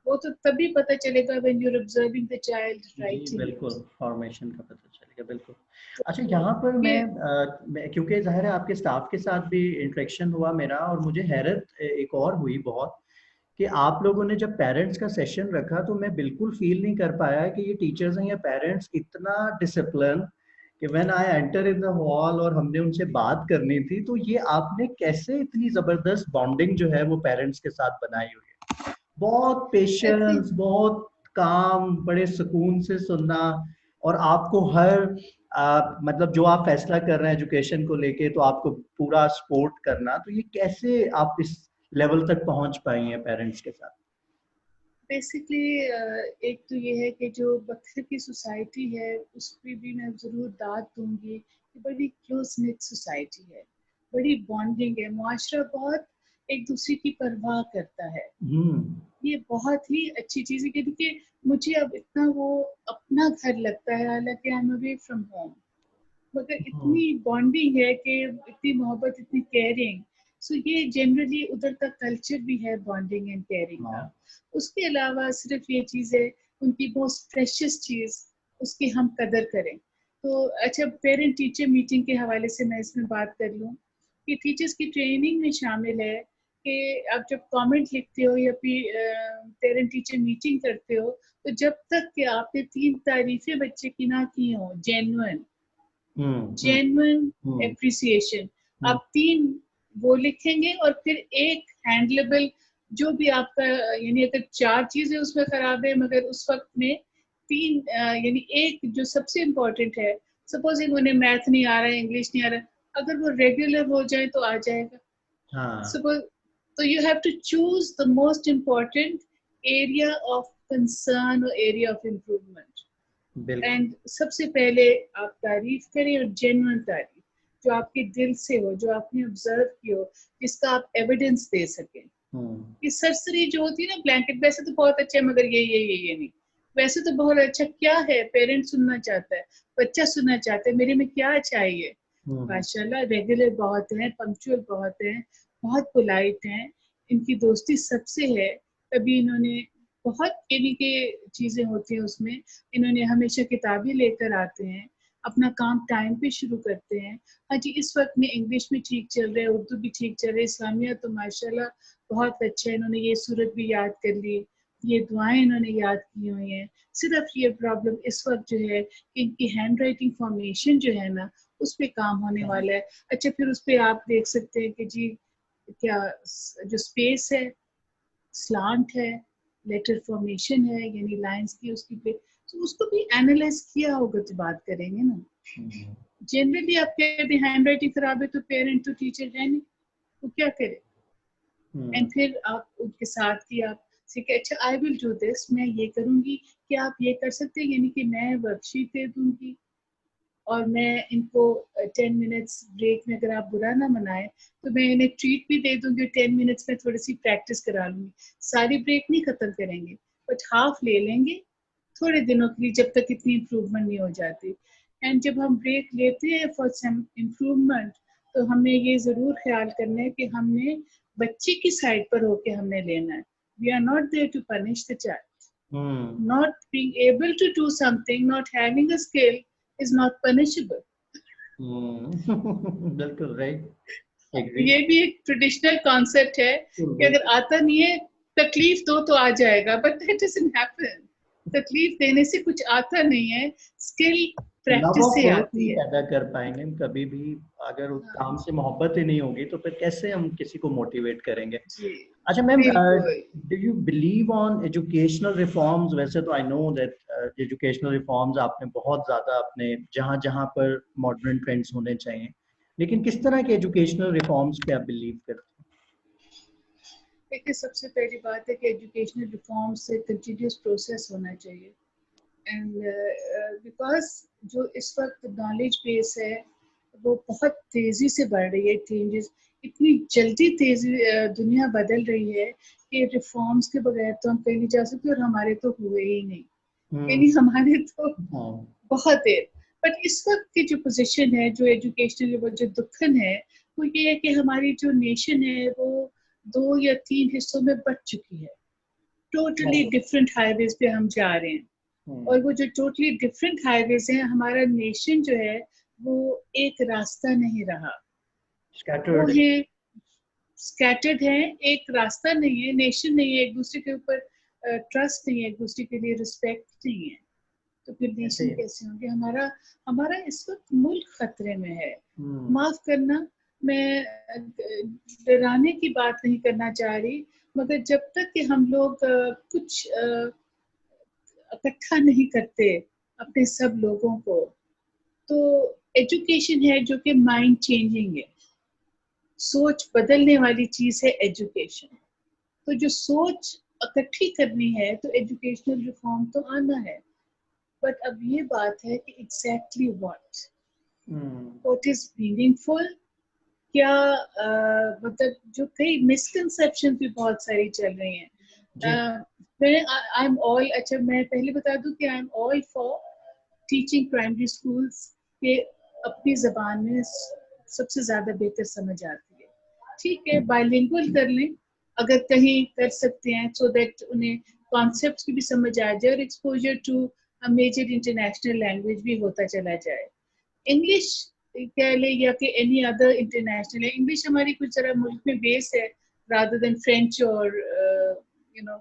वो तो तभी पता चलेगा when you're observing the child writing. बिल्कुल, फॉर्मेशन का पता चलेगा, बिल्कुल। अच्छा, यहाँ पर मैं क्योंकि जाहिर है आपके स्टाफ के साथ भी इंटरेक्शन हुआ मेरा, और मुझे हैरत एक और हुई बहुत कि आप लोगों ने जब पेरेंट्स का सेशन रखा तो मैं बिल्कुल फील नहीं कर पाया कि ये टीचर्स हैं या पेरेंट्स इतना डिसिप्लिन कि when I enter in the hall और हमने उनसे बात करनी थी, तो ये आपने कैसे इतनी जबरदस्त बॉन्डिंग जो है वो पेरेंट्स के साथ बनाई हुई है? बहुत पेशेंस, बहुत काम, बड़े सुकून से सुनना, और आपको हर मतलब जो आप फैसला कर रहे हैं एजुकेशन को लेके तो आपको पूरा सपोर्ट करना, तो ये कैसे आप इस लेवल तक पहुंच पाई हैं पेरेंट्स के साथ? बेसिकली एक तो ये है कि जो बखर की सोसाइटी है उस पर भी मैं ज़रूर दाद दूंगी कि बड़ी क्लोज निट सोसाइटी है, बड़ी बॉन्डिंग है, मुआशरा बहुत एक दूसरे की परवाह करता है। ये बहुत ही अच्छी चीज़ है क्योंकि मुझे अब इतना वो अपना घर लगता है, हालांकि I am away from home, मगर इतनी बॉन्डिंग है कि इतनी मोहब्बत, इतनी केयरिंग। सो ये जनरली उधर का कल्चर भी है बॉन्डिंग एंड केयरिंग का। उसके अलावा सिर्फ ये चीज़ है, उनकी मोस्ट प्रेशियस चीज़ उसकी हम कदर करें। तो अच्छा, पेरेंट टीचर मीटिंग के हवाले से मैं इसमें बात कर लूँ कि टीचर्स की ट्रेनिंग में शामिल है कि आप जब कमेंट लिखते हो या फिर पेरेंट टीचर मीटिंग करते हो, तो जब तक कि आपने 3 तारीफें बच्चे की ना की हो, जेन्युइन जेन्युइन हम्म एप्रिसिएशन, हम्म आप 3 वो लिखेंगे और फिर एक हैंडलेबल, जो भी आपका, यानी अगर 4 चीजें उसमें खराब है मगर उस वक्त में 3 यानी एक जो सबसे इम्पोर्टेंट है, सपोज उन्हें मैथ नहीं आ रहा है, इंग्लिश नहीं आ रहा है, अगर वो रेगुलर हो जाए तो आ जाएगा। हाँ Suppose, so you have to choose the most important area of concern or area of improvement. बिल्कुल। एंड सबसे पहले आप तारीफ करें, और जेन्युइन तारीफ जो आपके दिल से हो, जो आपने ऑब्जर्व की हो, जिसका आप एविडेंस दे सकें। हम्म ये सरसरी जो होती है ना, ब्लैंकेट, वैसे तो बहुत अच्छा है मगर ये नहीं, वैसे तो बहुत अच्छा, क्या है, पेरेंट सुनना चाहता है, बच्चा सुनना चाहता है, मेरे में क्या चाहिए। हम्म माशाल्लाह रेगुलर बहुत हैं, पंक्चुअल बहुत हैं, बहुत पोलाइट हैं, इनकी दोस्ती सबसे है। कभी इन्होंने बहुत यानी कि चीजें होती हैं उसमें, इन्होंने हमेशा किताबें लेकर आते हैं, अपना काम टाइम पे शुरू करते हैं। हाँ जी, इस वक्त में इंग्लिश में ठीक चल रहा है, उर्दू भी ठीक चल रहा है, इस्लामिया तो माशाल्लाह बहुत अच्छा है, इन्होंने ये सूरत भी याद कर ली, ये दुआएं इन्होंने याद की हुई हैं। सिर्फ ये प्रॉब्लम इस वक्त जो है कि इनकी हैंड राइटिंग फॉर्मेशन जो है ना, उस पर काम होने वाला है। अच्छा, फिर उस पर आप देख सकते हैं कि जी क्या जो स्पेस है, स्लांट है, लेटर फॉर्मेशन है, यानी लाइंस की उसकी पे, तो उसको भी एनालाइज किया होगा तो बात करेंगे ना। जनरली आप कहते हैं हैंड राइटिंग खराब है तो पेरेंट तो टीचर है नहीं, वो क्या करे। एंड फिर आप उनके साथ ही आप सीखे, अच्छा आई विल डू दिस, मैं ये करूंगी, क्या आप ये कर सकते हैं, यानी कि मैं वर्कशीट दे दूंगी और मैं इनको 10 मिनट्स ब्रेक में, अगर आप बुरा ना मनाए तो मैं इन्हें ट्रीट भी दे दूंगी, 10 मिनट्स में थोड़ी सी प्रैक्टिस करा लूंगी। सारी ब्रेक नहीं खत्म करेंगे, बट हाफ ले लेंगे थोड़े दिनों के लिए, जब तक इतनी इम्प्रूवमेंट नहीं हो जाती। एंड जब हम ब्रेक लेते हैं फॉर सम इम्प्रूवमेंट, तो हमें ये जरूर ख्याल करना है कि हमने बच्चे की साइड पर होके हमने लेना है। We are not there to punish the child. Not being able to do something, not having a skill is not punishable. बिल्कुल राइट, एग्री। ये भी एक ट्रेडिशनल कॉन्सेप्ट है कि अगर आता नहीं है, तकलीफ दो तो आ जाएगा, बट दैट डजंट हैपन। तकलीफ देने से कुछ आता नहीं है, स्किल लव प्रैक्टिस ऑफ से वर्क आती नहीं है। पैदा कर पाएंगे हम कभी भी, अगर उस काम से मोहब्बत ही नहीं होगी तो फिर कैसे हम किसी को मोटिवेट करेंगे। जी अच्छा मैम, बिल्कुल। Do you believe on educational reforms? वैसे तो I know that educational reforms आपने बहुत ज्यादा अपने जहाँ जहाँ पर मॉडर्न ट्रेंड्स होने चाहिए, लेकिन किस तरह के एजुकेशनल रिफॉर्म्स पे आप बिलीव करते देखिए, सबसे पहली बात है कि एजुकेशनल रिफॉर्म से कंटिन्यूस प्रोसेस होना चाहिए। एंड बिकॉज जो इस वक्त नॉलेज बेस है वो बहुत तेजी से बढ़ रही है, चेंजेस इतनी जल्दी तेजी, दुनिया बदल रही है कि रिफॉर्म्स के बगैर तो हम कहीं नहीं जा सकते, और हमारे तो हुए ही नहीं, हैं? यानी हमारे तो हाँ बहुत देर। बट इस वक्त की जो पोजीशन है, जो एजुकेशनल जो दुखन है, वो ये है कि हमारी जो नेशन है वो 2 या 3 हिस्सों में बट चुकी है। टोटली डिफरेंट हाईवेज पे हम जा रहे हैं, और वो जो टोटली डिफरेंट हाईवेज हैं, हमारा नेशन जो है वो एक रास्ता नहीं रहा, वो स्कैटर्ड। है स्कैटर्ड है, एक रास्ता नहीं है, नेशन नहीं है, एक दूसरे के ऊपर ट्रस्ट नहीं है, एक दूसरे के लिए रिस्पेक्ट नहीं है, तो फिर ऐसे नेशन ही। कैसे होंगे। हमारा हमारा इस वक्त मुल्क खतरे में है। हम्म माफ करना, मैं डराने की बात नहीं करना चाह रही, मगर जब तक कि हम लोग कुछ इकट्ठा नहीं करते अपने सब लोगों को, तो एजुकेशन है जो कि माइंड चेंजिंग है, सोच बदलने वाली चीज है एजुकेशन। तो जो सोच इकट्ठी करनी है तो एजुकेशनल रिफॉर्म तो आना है, बट अब ये बात है कि एग्जैक्टली व्हाट इज मीनिंगफुल, क्या मतलब जो कई मिसकंसेप्शन भी बहुत सारी चल रही हैं। जी। मैं आई एम ऑल, अच्छा मैं पहले बता दूं कि I am all for teaching primary schools के अपनी जबान में सबसे ज्यादा बेहतर समझ आती है। ठीक है, बाइलिंगुअल कर लें अगर कहीं कर सकते हैं, सो दैट उन्हें कॉन्सेप्ट्स की भी समझ आ जाए और exposure to major international language भी होता चला जाए। इंग्लिश कह ले या कि एनी अदर इंटरनेशनल, इंग्लिश हमारी कुछ जरा मुल्क में बेस है रादर देन फ्रेंच और यू नो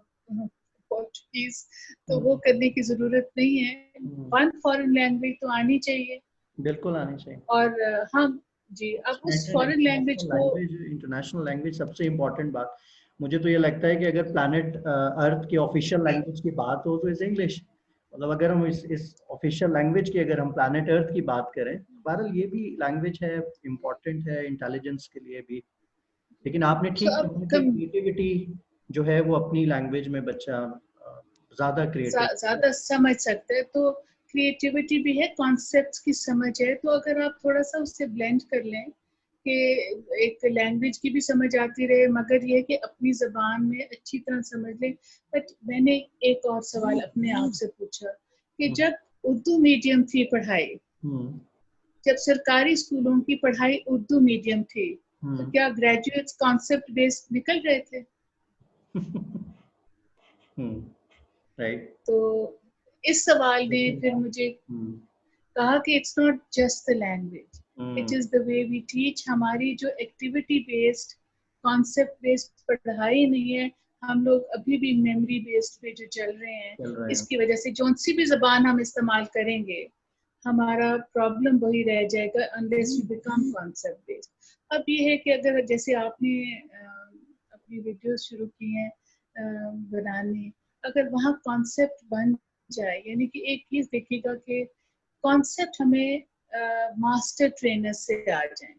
पोर्चुगीज, तो वो करने की जरूरत नहीं है। वन फॉरेन लैंग्वेज तो आनी चाहिए, बिल्कुल आनी चाहिए। और हम जी अब उस फॉरेन लैंग्वेज को, इंटरनेशनल लैंग्वेज सबसे इम्पोर्टेंट बात मुझे तो ये लगता है कि अगर प्लैनेट अर्थ की ऑफिशियल लैंग्वेज की बात हो तो इज इंग्लिश। मतलब अगर हम इस ऑफिशियल लैंग्वेज की, अगर हम प्लैनेट अर्थ की बात करें, बहरहाल ये भी लैंग्वेज है, इम्पोर्टेंट है इंटेलिजेंस के लिए भी। लेकिन आपने ठीक तो कहा कि क्रिएटिविटी जो है वो अपनी लैंग्वेज में बच्चा ज्यादा क्रिएटिव ज्यादा समझ सकते हैं। तो क्रिएटिविटी भी है, कॉन्सेप्ट्स की समझ है, तो अगर आप थोड़ा सा उससे ब्लेंड कर लें कि एक लैंग्वेज की भी समझ आती रहे, मगर ये कि अपनी जबान में अच्छी तरह समझ लें। बट मैंने एक और सवाल अपने आप से पूछा कि जब उर्दू मीडियम थी पढ़ाई, जब सरकारी स्कूलों की पढ़ाई उर्दू मीडियम थी, तो क्या ग्रेजुएट्स कॉन्सेप्ट बेस्ड निकल रहे थे? राइट। तो इस सवाल ने फिर मुझे कहा कि it's not just the language, it is the way we teach. हमारी जो एक्टिविटी बेस्ड कॉन्सेप्ट बेस्ड पढ़ाई नहीं है, हम लोग अभी भी मेमोरी बेस्ड पे जो चल रहे हैं, इसकी वजह से जौन सी भी जबान हम इस्तेमाल करेंगे, हमारा प्रॉब्लम वही रह जाएगा unless we become concept based. अब ये है कि अगर जैसे आपने अपनी वीडियोस शुरू की हैं बनाने, अगर वहाँ कॉन्सेप्ट बन जाए, यानी कि एक चीज देखिएगा कि कॉन्सेप्ट हमें मास्टर ट्रेनर से आ जाए,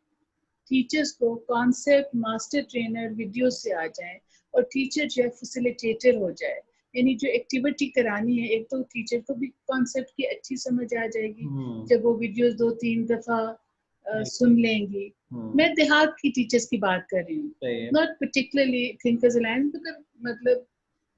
टीचर्स को कॉन्सेप्ट मास्टर ट्रेनर वीडियो से आ जाए, और टीचर जो है फैसिलिटेटर हो जाए, यानी जो एक्टिविटी करानी है, एक तो टीचर को भी कॉन्सेप्ट की अच्छी समझ आ जाएगी जब वो वीडियोस 2-3 दफा सुन लेंगी। मैं देहात की टीचर्स की बात कर रही हूँ, नॉट पर्टिकुलरली थिंकर्स अलायंस, मतलब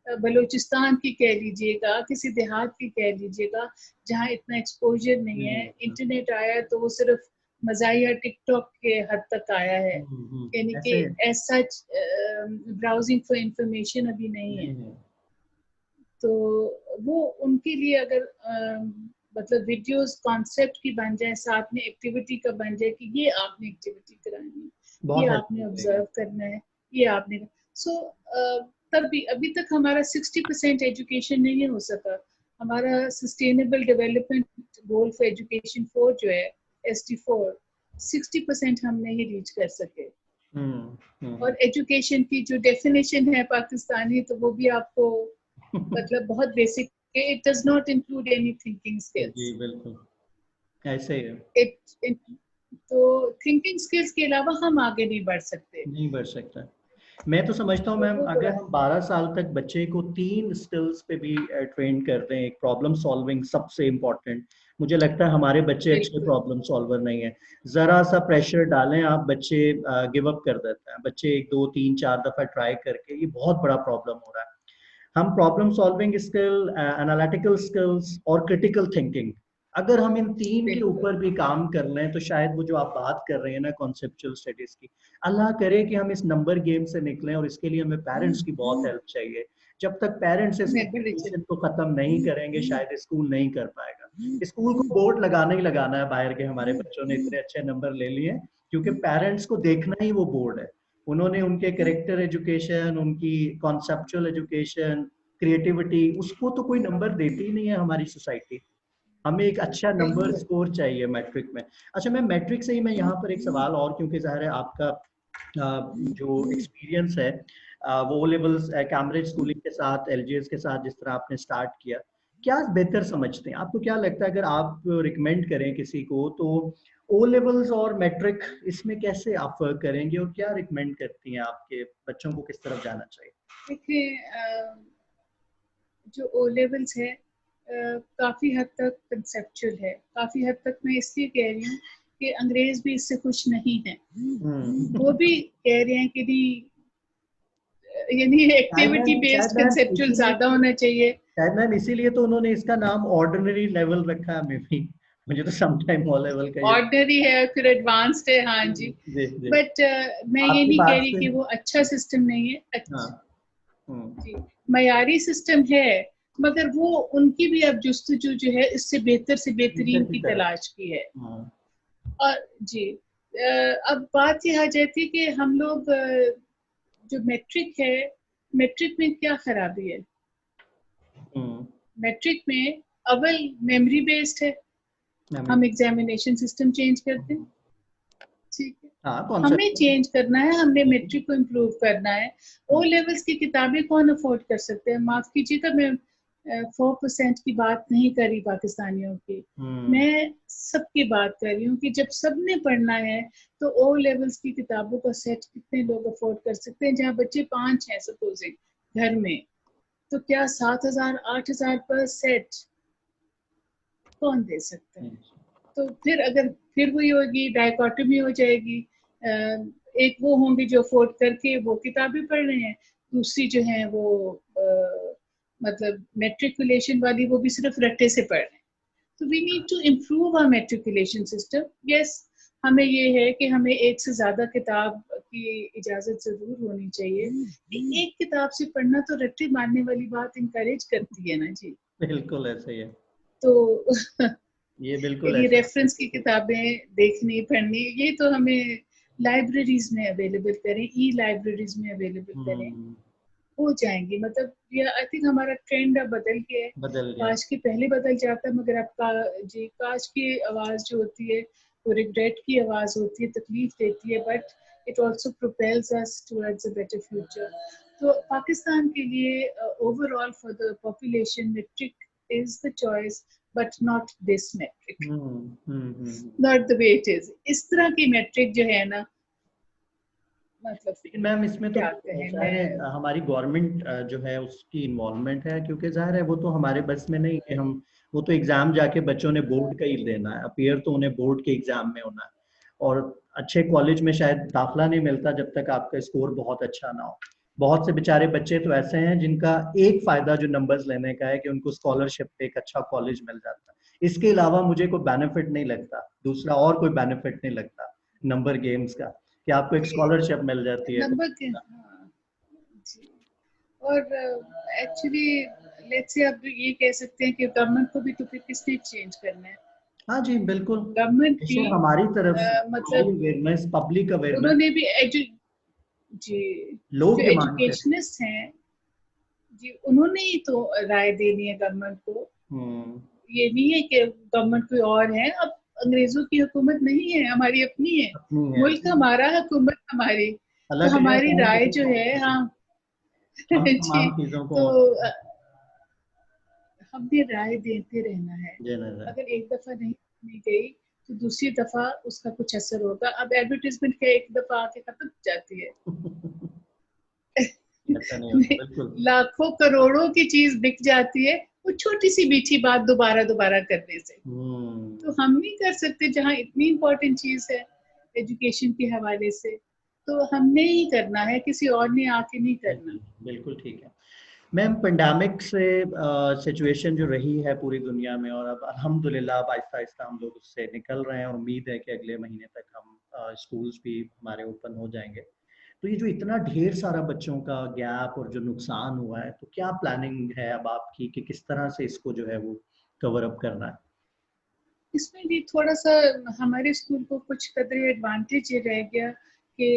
बलूचिस्तान की कह लीजिएगा, किसी देहात की कह लीजिएगा, जहाँ इतना एक्सपोजर नहीं है, इंटरनेट आया तो वो सिर्फ मज़ाहिया टिकटॉक के हद तक आया है, यानी कि as such browsing for information अभी नहीं है। तो वो उनके लिए अगर मतलब वीडियोस कॉन्सेप्ट की बन जाए, साथ में एक्टिविटी का बन जाए कि ये आपने एक्टिविटी करानी है, ये आपने ऑब्जर्व करना है, ये आपने तब भी अभी तक हमारा 60% एजुकेशन नहीं हो सका। हमारा sustainable development goal for education 4 जो है ST4, 60% हम नहीं रीच कर सके। और एजुकेशन की जो डेफिनेशन है पाकिस्तानी, तो वो भी आपको मतलब बहुत basic, it does not include any thinking skills. जी बिल्कुल ऐसे ही है। तो थिंकिंग स्किल्स के अलावा हम आगे नहीं बढ़ सकता। मैं तो समझता हूँ मैम, अगर हम 12 साल तक बच्चे को 3 स्किल्स पे भी ट्रेन करते हैं, एक प्रॉब्लम सॉल्विंग सबसे इम्पोर्टेंट, मुझे लगता है हमारे बच्चे अच्छे प्रॉब्लम सॉल्वर नहीं है। जरा सा प्रेशर डालें आप, बच्चे गिव अप कर देते हैं। बच्चे 1 2 3 4 दफा ट्राई करके, ये बहुत बड़ा प्रॉब्लम हो रहा है। हम problem solving skill, analytical skills और क्रिटिकल थिंकिंग, अगर हम इन 3 के ऊपर भी काम कर लें तो शायद वो जो आप बात कर रहे हैं ना कॉन्सेप्चुअल स्टडीज की, अल्लाह करे कि हम इस नंबर गेम से निकलें। और इसके लिए हमें पेरेंट्स की बहुत हेल्प चाहिए। जब तक पेरेंट्स इस कंपटीशन को खत्म नहीं करेंगे, शायद स्कूल नहीं कर पाएगा। स्कूल को बोर्ड लगाना ही लगाना है बाहर के, हमारे बच्चों ने इतने अच्छे नंबर ले लिए, क्योंकि पेरेंट्स को देखना ही वो बोर्ड है। उन्होंने उनके कैरेक्टर एजुकेशन, उनकी कॉन्सेप्चुअल एजुकेशन, क्रिएटिविटी, उसको तो कोई नंबर देती ही नहीं है हमारी सोसाइटी। हमें एक अच्छा नंबर स्कोर चाहिए मैट्रिक में। अच्छा, मैं मैट्रिक से ही मैं यहाँ पर एक सवाल और, क्योंकि ज़ाहिर है आपका जो एक्सपीरियंस है वो ओ लेवल्स कैम्ब्रिज स्कूलिंग के साथ, LGS के साथ जिस तरह आपने स्टार्ट किया, क्या बेहतर समझते हैं? आपको क्या लगता है अगर आप रिकमेंड करें किसी को, तो ओ लेवल्स और मैट्रिक, इसमें कैसे आप वर्क करेंगे और क्या रिकमेंड करती हैं आपके बच्चों को किस तरफ जाना चाहिए? देखिए, जो ओ लेवल्स है काफ़ी हद तक कंसेप्चुअल है। काफ़ी हद तक मैं इसलिए कह रही हूँ कि अंग्रेज भी इससे खुश नहीं है। वो भी कह रहे हैं कि नहीं, यानी एक्टिविटी बेस्ड कंसेप्चुअल ज्यादा होना चाहिए। शायद मैम इसीलिए तो उन्होंने इसका नाम ऑर्डिनरी लेवल रखा है। मे बी मुझे तो समटाइम ओ लेवल का ऑर्डिनरी है, फिर एडवांस्ड है। हाँ जी, बट मैं ये नहीं कह रही कि वो अच्छा सिस्टम नहीं है। अच्छा जी, मयारी सिस्टम है, मगर वो उनकी भी अब जुस्तजू जो है इससे बेहतर से बेहतरीन की तलाश की है। और जी अब बात यह आ जाती है कि हम लोग जो मैट्रिक है, मैट्रिक में क्या खराबी है? मैट्रिक में अव्वल मेमोरी बेस्ड है, हम एग्जामिनेशन सिस्टम चेंज करते हैं, ठीक है। हमें चेंज करना है, हमने मैट्रिक को इम्प्रूव करना है। ओ लेवल्स की किताबें कौन अफोर्ड कर सकते हैं? माफ कीजिएगा, मैं 4% की बात नहीं कर रही पाकिस्तानियों की, मैं सबकी बात कर रही हूँ कि जब सबने पढ़ना है तो ओ लेवल्स की किताबों का सेट कितने लोग अफोर्ड कर सकते हैं? जहाँ बच्चे 5 हैं सपोजिंग घर में, तो क्या 7,000 8,000 पर सेट कौन दे सकता है? तो फिर अगर फिर वही होगी, डायकोटमी हो जाएगी। एक वो होंगे जो अफोर्ड करके वो किताबें पढ़ रहे हैं, दूसरी जो है वो मतलब मेट्रिकुलेशन वाली वो भी सिर्फ रट्टे से पढ़ रहे हैं। तो we need to improve our matriculation system. Yes, हमें ये है कि हमें एक से ज्यादा किताब की इजाजत जरूर होनी चाहिए। एक किताब से पढ़ना तो रट्टे मारने वाली बात इंकरेज करती है ना जी। बिल्कुल ऐसे ही है। तो ये बिल्कुल ये रेफरेंस की किताबें देखनी पढ़नी, ये तो हमें लाइब्रेरीज में अवेलेबल करें, ई लाइब्रेरीज में अवेलेबल करें, हो जाएंगी। मतलब ये आई थिंक हमारा ट्रेंड अब बदल गया है। काश के पहले बदल जाता, मगर अब जी काश की आवाज जो होती है वो रिग्रेट की आवाज होती है, तकलीफ देती है, but it also propels us towards a better future. तो पाकिस्तान के लिए overall for the population matric is the choice, but not this metric, not the way it is। इस तरह की metric जो है ना, मतलब मैम इसमें तो जाहिर है हमारी गवर्नमेंट जो है उसकी इन्वॉल्वमेंट है, क्योंकि जाहिर है वो तो हमारे बस में नहीं है। हम वो तो एग्जाम जाके बच्चों ने बोर्ड का ही देना है, अपीयर तो उन्हें बोर्ड के एग्जाम में होना है, और अच्छे कॉलेज में शायद दाखिला नहीं मिलता जब तक आपका स्कोर बहुत अच्छा ना हो। बहुत से बेचारे बच्चे तो ऐसे हैं जिनका एक फायदा जो नंबर्स लेने का है कि उनको स्कॉलरशिप पे एक अच्छा कॉलेज मिल जाता है। इसके अलावा मुझे कोई बेनिफिट नहीं लगता, दूसरा और कोई बेनिफिट नहीं लगता नंबर गेम्स का, कि आपको एक स्कॉलरशिप मिल जाती है नंबर के। और एक्चुअली लेट्स से अब ये कह सकते हैं कि गवर्नमेंट को भी तो फिर किसने चेंज करना है? हाँ जी बिल्कुल, गवर्नमेंट भी हमारी तरफ से मतलब अवेयरनेस, पब्लिक अवेयरनेस, उन्होंने भी जी लोग जो एजुकेशनिस्ट हैं जी, उन्होंने ही तो राय देनी है गवर्नमेंट को। ये नहीं है कि गवर्नमेंट कोई और है। अब अंग्रेजों की हुकूमत नहीं है, हमारी अपनी है, मुल्क हमारा, हुकूमत हमारी, तो हमारी राय जो है, हाँ जी, तो हमने राय देते रहना है। अगर एक दफा नहीं गई तो दूसरी दफा उसका कुछ असर होगा। अब एडवर्टाइजमेंट क्या एक दफा आके खत्म हो जाती है? लाखों करोड़ों की चीज बिक जाती है वो छोटी सी मीठी बात दोबारा करने से। तो हम नहीं कर सकते, जहाँ इतनी इम्पोर्टेंट चीज है एजुकेशन के हवाले से, तो हमने ही करना है, किसी और ने आके नहीं करना। बिल्कुल ठीक है मैम। पेंडेमिक से सिचुएशन जो रही है पूरी दुनिया में, और अब अल्हम्दुलिल्लाह अब आहिस्ता आहिस्ता हम लोग उससे निकल रहे हैं, और उम्मीद है कि अगले महीने तक हम स्कूल्स भी हमारे ओपन हो जाएंगे। तो ये जो इतना ढेर सारा बच्चों का गैप और जो नुकसान हुआ है, तो क्या प्लानिंग है अब आपकी कि किस तरह से इसको जो है वो कवर अप करना है? इसमें भी थोड़ा सा हमारे स्कूल को कुछ कदर एडवांटेज ये रह गया कि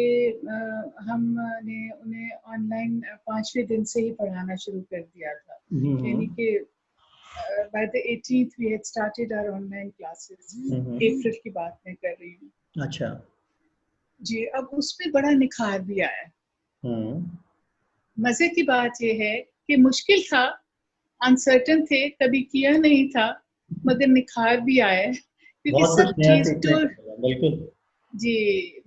हमने उन्हें ऑनलाइन 5वें दिन से ही पढ़ाना शुरू कर दिया था। यानी कि by the 18th we had started our online classes। अप्रैल की बात मैं कर रही हूँ। अच्छा जी, अब उसमें बड़ा निखार भी आया। मजे की बात यह है कि मुश्किल था, अनसर्टन थे, कभी किया नहीं था, मगर निखार भी आया, क्योंकि सब चीज तो बिल्कुल जी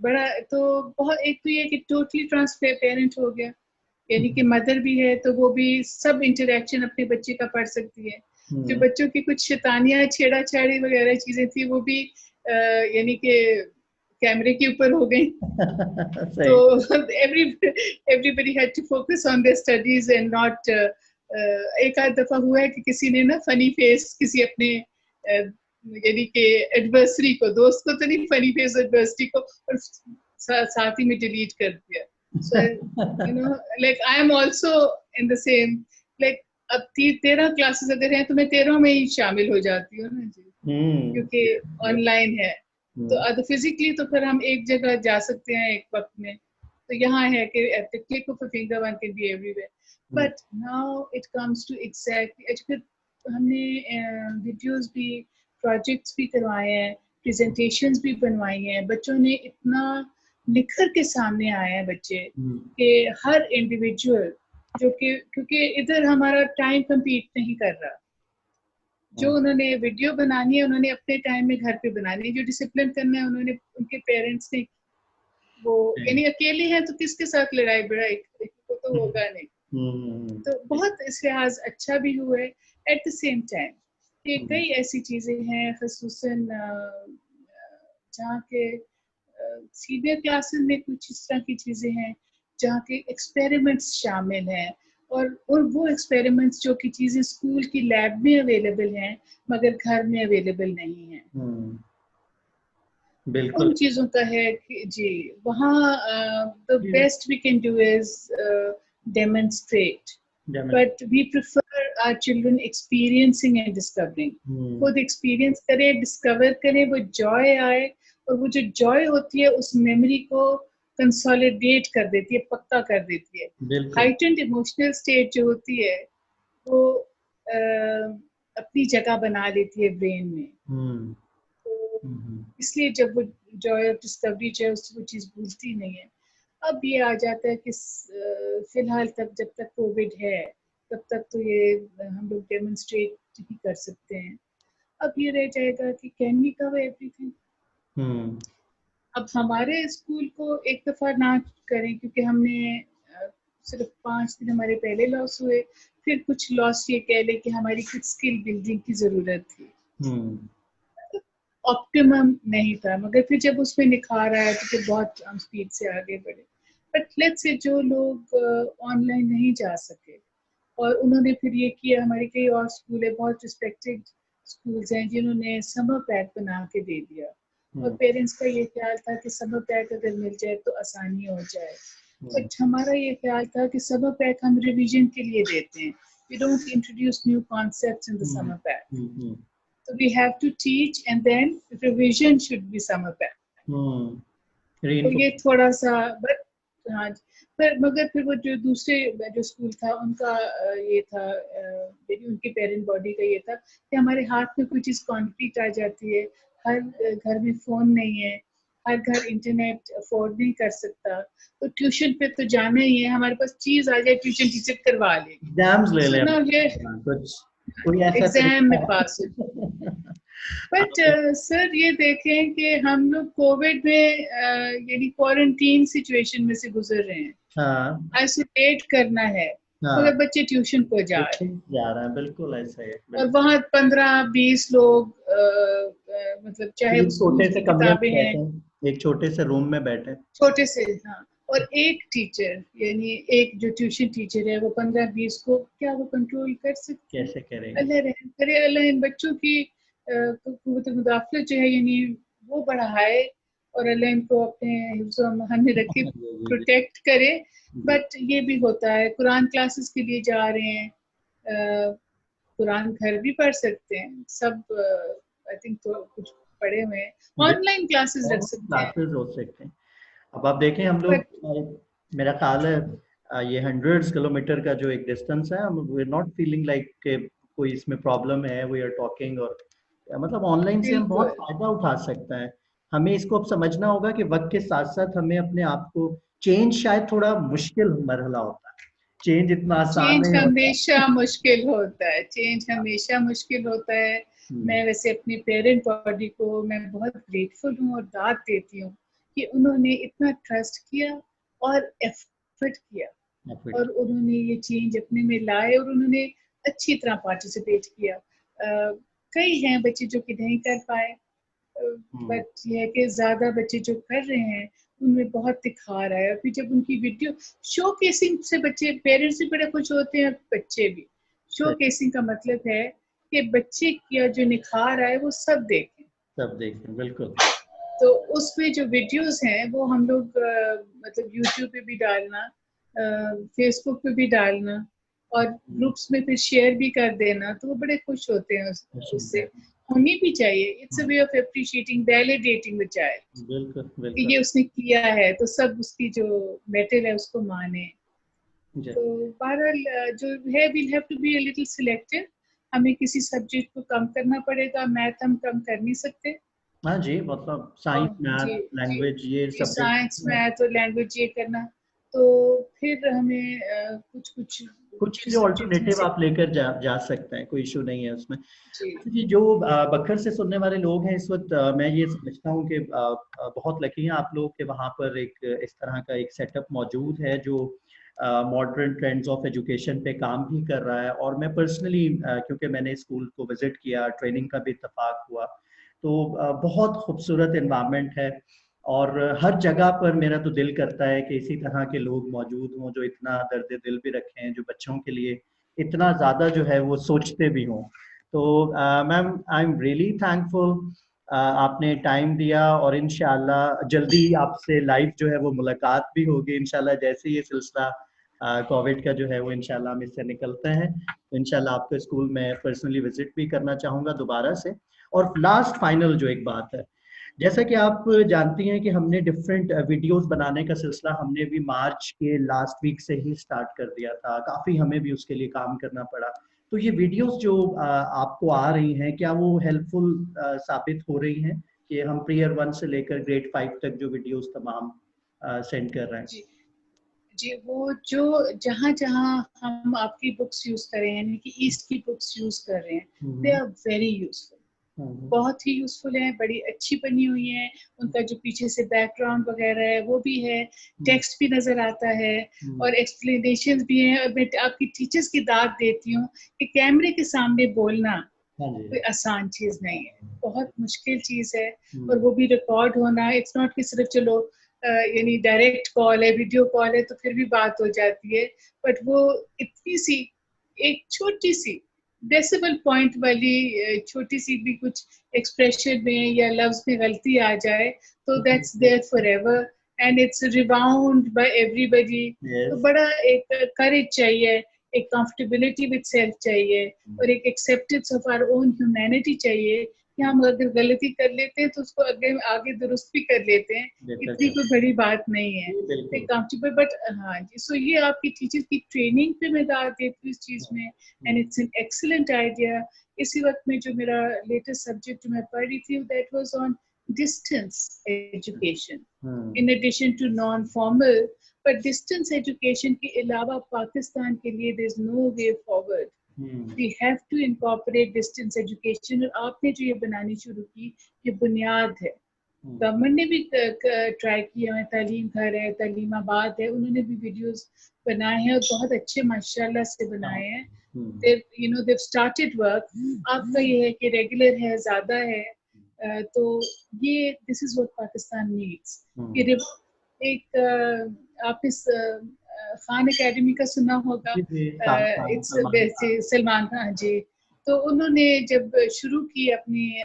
बड़ा तो बहुत, एक तो ये कि टोटली ट्रांसपेरेंट हो गया, यानी कि मदर भी है तो वो भी सब इंटरेक्शन अपने बच्चे का पढ़ सकती है। जो बच्चों की कुछ शैतानियां, छेड़ाछाड़ी वगैरह चीजें थी वो भी यानी कि कैमरे के ऊपर हो गई। तो everybody had to focus on their studies and not एक आध दफा हुआ है कि किसी ने ना फनी फेस किसी अपने यानी कि एडवर्सरी को, दोस्त को तो नहीं, फनी फेस एडवर्सरी को, और साथ ही में डिलीट कर दिया। So you know, like I am also in the same, like अब 13 क्लासेस अगर हैं तो मैं 13 में ही शामिल हो जाती हूँ ना जी, क्योंकि ऑनलाइन है। तो अगर फिजिकली तो फिर हम एक जगह जा सकते हैं एक वक्त में, तो यहाँ है कि at the click of a finger one can be everywhere. But now it comes to exactly, हमने वीडियोस भी, प्रोजेक्ट्स भी करवाए हैं, प्रेजेंटेशंस भी बनवाई हैं, बच्चों ने इतना निखर के सामने आए हैं बच्चे कि हर इंडिविजुअल जो कि, क्योंकि इधर हमारा टाइम कंपीट नहीं कर रहा, जो उन्होंने वीडियो बनानी है उन्होंने अपने टाइम में घर पे बनानी है, जो डिसिप्लिन करना है उन्होंने, उनके पेरेंट्स ने, वो यानी अकेले हैं तो किसके साथ लड़ाई बड़ाई, को तो होगा नहीं। तो बहुत इस लिहाज अच्छा भी हुआ है। एट द सेम टाइम कि कई ऐसी चीजें हैं खसूसन जहाँ के सीनियर क्लासेस में कुछ इस तरह की चीजें हैं जहाँ के एक्सपेरिमेंट्स शामिल हैं, और वो एक्सपेरिमेंट्स जो कि चीजें स्कूल की लैब में अवेलेबल हैं मगर घर में अवेलेबल नहीं है। बिल्कुल। उन चीजों का है कि जी वहाँ the best we can do is demonstrate, but we prefer our children experiencing and discovering. खुद एक्सपीरियंस करें, डिस्कवर करें, वो जॉय आए, और वो जो जॉय होती है उस मेमोरी को कंसोलिडेट कर देती है, पक्का कर देती है। हाइटेंड इमोशनल स्टेट जो होती है वो अपनी जगह बना लेती है ब्रेन में। तो इसलिए जब वो जॉय ऑफ डिस्कवरी जो है वो चीज़ भूलती नहीं है। अब ये आ जाता है कि फिलहाल तक जब तक कोविड है तब तक तो ये हम लोग डेमोन्स्ट्रेट ही कर सकते हैं। अब ये रह जाएगा कि कैन वी कवर एवरीथिंग। अब हमारे स्कूल को एक दफ़ा ना करें क्योंकि हमने सिर्फ 5 दिन हमारे पहले लॉस हुए, फिर कुछ लॉस ये कह ले कि हमारी कुछ स्किल बिल्डिंग की ज़रूरत थी। ऑप्टिमम नहीं था, मगर फिर जब उसमें निखार आया तो फिर बहुत हम स्पीड से आगे बढ़े। बट लेट्स से जो लोग ऑनलाइन नहीं जा सके और उन्होंने फिर ये किया, हमारे कई और स्कूल है, बहुत रिस्पेक्टेड स्कूल्स हैं जिन्होंने समर पैक बना के दे दिया, और पेरेंट्स का ये ख्याल था कि समर पैक अगर मिल जाए तो आसानी हो जाए। बट हमारा ये ख्याल था कि समर पैक हम रिवीजन के लिए देते हैं, we don't introduce new concepts in the summer pack. So we have to teach and then revision should be summer pack. तो ये थोड़ा सा बट हाँ, पर मगर फिर वो जो दूसरे जो स्कूल था उनका ये था, उनकी पेरेंट बॉडी का ये था कि हमारे हाथ में कोई चीज़ कॉन्क्रीट आ जाती है, हर घर में फ़ोन नहीं है, हर घर इंटरनेट अफोर्ड नहीं कर सकता, तो ट्यूशन पे तो जाना ही है, हमारे पास चीज़ आ जाए ट्यूशन टीचर करवा ले, एग्जाम्स ले लें, कोई ऐसा एग्जाम में पास हो। बट सर ये देखें कि हम लोग कोविड में यानी क्वारंटीन सिचुएशन में से गुजर रहे हैं, आइसोलेट करना है, मगर बच्चे ट्यूशन को जा रहे हैं, बिल्कुल ऐसा है। और वहाँ 15-20 लोग मतलब चाहे छोटे से किताबें हैं, एक छोटे से रूम में बैठे, छोटे से, हाँ, और एक टीचर यानी एक जो ट्यूशन टीचर है वो 15-20 को क्या वो कंट्रोल कर सकते, कैसे करेंगे? अल्लाह रहम करे, अल्लाह इन बच्चों की कुव्वत मुदाफ़लत जो है यानी वो बढ़ाए, और अल्लाह इनको अपने हिफ्ज़ व अमान में रखे, प्रोटेक्ट करे। बट ये भी होता है, कुरान क्लासेस के लिए जा रहे हैं, कुरान घर भी पढ़ सकते हैं सब, आई थिंक तो कुछ पढ़े हुए हैं, ऑनलाइन क्लासेस रख सकते हैं। अब आप देखें हम लोग, मेरा ख्याल है ये 100 किलोमीटर का जो एक डिस्टेंस है, we are not feeling like कोई इसमें प्रॉब्लम है, वी आर टॉकिंग, और मतलब ऑनलाइन से हम बहुत फायदा उठा सकते हैं। हमें इसको अब समझना होगा कि वक्त के साथ साथ हमें अपने आप को, चेंज शायद थोड़ा मुश्किल मरहला होता है, चेंज इतना आसान नहीं होता। हमेशा मुश्किल होता है, चेंज हमेशा मुश्किल होता है। मैं वैसे अपनी पेरेंट बॉडी को मैं बहुत ग्रेटफुल हूँ और दाद देती हूँ कि उन्होंने इतना ट्रस्ट किया और एफर्ट किया, और उन्होंने ये चेंज अपने में लाए, और उन्होंने अच्छी तरह पार्टिसिपेट किया। कई हैं बच्चे जो कि नहीं कर पाए, बट ये है कि ज़्यादा बच्चे जो कर रहे हैं उनमें बहुत निखार आया। फिर जब उनकी वीडियो शो केसिंग से बच्चे, पेरेंट्स भी बड़े खुश होते हैं, बच्चे भी। शो केसिंग का मतलब है कि बच्चे का जो निखार आए वो सब देखें, बिल्कुल। तो उसमें जो वीडियोस हैं वो हम लोग मतलब यूट्यूब पे भी डालना, फेसबुक पे भी डालना, और ग्रुप्स में फिर शेयर भी कर देना, तो वो बड़े खुश होते हैं उससे। होनी भी चाहिए, it's a way of appreciating, validating the child. बिल्कुल कि बिल्कुल। ये उसने किया है तो सब उसकी जो मेटल है उसको माने। तो बहरहाल जो है, we'll have to be a little selective. हमें किसी सब्जेक्ट को कम करना पड़ेगा, मैथ हम कम कर नहीं सकते। हाँ जी, मतलब साइंस, और जी मैथ, जी लैंग्वेज, ये जी, साइंस सब्जेक्ट मैथ और लैंग्वेज ये करना, तो फिर हमें कुछ कुछ कुछ चीजें सब्जेक्ट्स में ऑल्टरनेटिव से आप लेकर जा सकते हैं, कोई इशू नहीं है उसमें। जी अच्छा जी, जो बखर से सुनने वाले लोग हैं इस वक्त, मैं ये समझता हूँ कि बहुत लकी हैं आप लोग कि वहाँ पर एक इस तरह का एक सेटअप मौजूद है जो मॉडर्न ट्रेंड्स ऑफ एजुकेशन पे काम भी कर रहा है। और मैं पर्सनली, क्योंकि मैंने स्कूल को विजिट किया, ट्रेनिंग का भी इत्तेफाक हुआ, तो बहुत खूबसूरत इन्वायरमेंट है। और हर जगह पर मेरा तो दिल करता है कि इसी तरह के लोग मौजूद हों जो इतना दर्द दिल भी रखें, जो बच्चों के लिए इतना ज़्यादा जो है वो सोचते भी हों। तो ma'am, I am really thankful, आपने टाइम दिया, और इंशाल्लाह जल्दी आपसे लाइव जो है वो मुलाकात भी होगी इंशाल्लाह, जैसे ये सिलसिला कोविड का जो है वो इंशाल्लाह हम इससे निकलते हैं। तो इंशाल्लाह आपके स्कूल में पर्सनली विजिट भी करना चाहूँगा दोबारा से। और लास्ट फाइनल जो एक बात है, जैसा कि आप जानती हैं कि हमने डिफरेंट वीडियोस बनाने का सिलसिला हमने भी मार्च के लास्ट वीक से ही स्टार्ट कर दिया था, काफ़ी हमें भी उसके लिए काम करना पड़ा। तो ये वीडियोस जो आपको आ रही हैं, क्या वो हेल्पफुल साबित हो रही हैं कि हम प्रीयर 1 से लेकर ग्रेड 5 तक जो वीडियोस तमाम सेंड कर रहे हैं? जी जी, वो जो जहाँ जहाँ हम आपकी बुक्स यूज कर रहे हैं, यानी कि ईस्ट की बुक्स यूज कर रहे हैं, दे हम्म आर वेरी यूजफुल, हम्म बहुत ही यूजफुल है, बड़ी अच्छी बनी हुई है। उनका जो पीछे से बैकग्राउंड वगैरह है वो भी है, हम्म टेक्स्ट भी नजर आता है, हम्म, और एक्सप्लेनेशन भी है। और मैं आपकी टीचर्स की दाद देती हूँ कि कैमरे के सामने बोलना हाँ जी। कोई आसान चीज नहीं है, बहुत मुश्किल चीज है। और हम्म वो भी रिकॉर्ड होना, इट्स नॉट कि सिर्फ चलो यानी डायरेक्ट कॉल है, वीडियो कॉल है तो फिर भी बात हो जाती है, बट वो इतनी सी एक छोटी सी डेसिबल पॉइंट वाली छोटी सी भी कुछ एक्सप्रेशन में या लफ्ज में गलती आ जाए तो that's there forever, and it's rebound by everybody. तो यस। बड़ा एक करेज चाहिए, एक कंफर्टेबिलिटी विद सेल्फ चाहिए, और एक acceptance of our own humanity चाहिए कि हम अगर गलती कर लेते हैं तो उसको आगे आगे दुरुस्त भी कर लेते हैं, इतनी कोई बड़ी बात नहीं है। बिल्कुल। कंफर्टेबल, बट हाँ जी, सो ये आपकी टीचर की ट्रेनिंग पे मैं दाद देती हूँ इस चीज में, and it's an excellent idea. इसी वक्त में जो मेरा लेटेस्ट सब्जेक्ट जो मैं पढ़ रही थी, that was on distance education in addition to non formal. पर डिस्टेंस एजुकेशन के अलावा पाकिस्तान के लिए there is no way forward, we have to incorporate distance education. और आपने जो ये बनानी शुरू की, ये बुनियाद है। गवर्नमेंट ने भी ट्राई किया है, तालीम घर है, तालीमाबाद है, उन्होंने भी वीडियोस बनाए हैं और बहुत अच्छे माशाल्लाह से बनाए हैं। they've started work। आपका ये है कि रेगुलर है, ज्यादा है, तो ये this is what Pakistan needs. कि एक आप इस खान एकेडमी का सुना होगा, जी जी, सलमान इट्स सलमान खान जी। तो उन्होंने जब शुरू की अपनी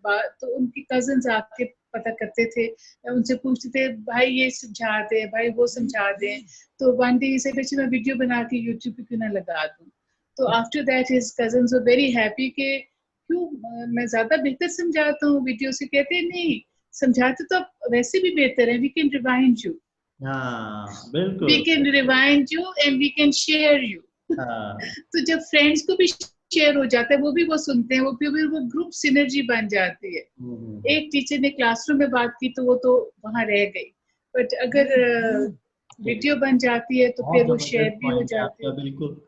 बात, तो उनकी कजन्स आके पता करते थे, उनसे पूछते थे भाई ये समझा दे, भाई वो समझा दे। तो वन डे से बच्चे मैं वीडियो बना के यूट्यूब पे क्यों ना लगा दूं। तो after that his cousins were very happy कि क्यों मैं ज्यादा बेहतर समझाता हूँ वीडियो से। कहते हैं नहीं, समझाते तो आप वैसे भी बेहतर है, वी कैन रिवाइंड यू, हाँ वी बिल्कुल। Can rewind you and we can share you. हाँ तो जब फ्रेंड्स को भी शेयर हो जाता है, वो भी वो सुनते हैं, वो ग्रुप सिनर्जी बन जाती है। एक टीचर ने क्लासरूम में बात की तो वो तो वहां रह गई, बट अगर वीडियो बन जाती है तो बहुत फिर वो शेयर जबरदस्त भी हो पॉइंट है जाती आपका, बिल्कुल।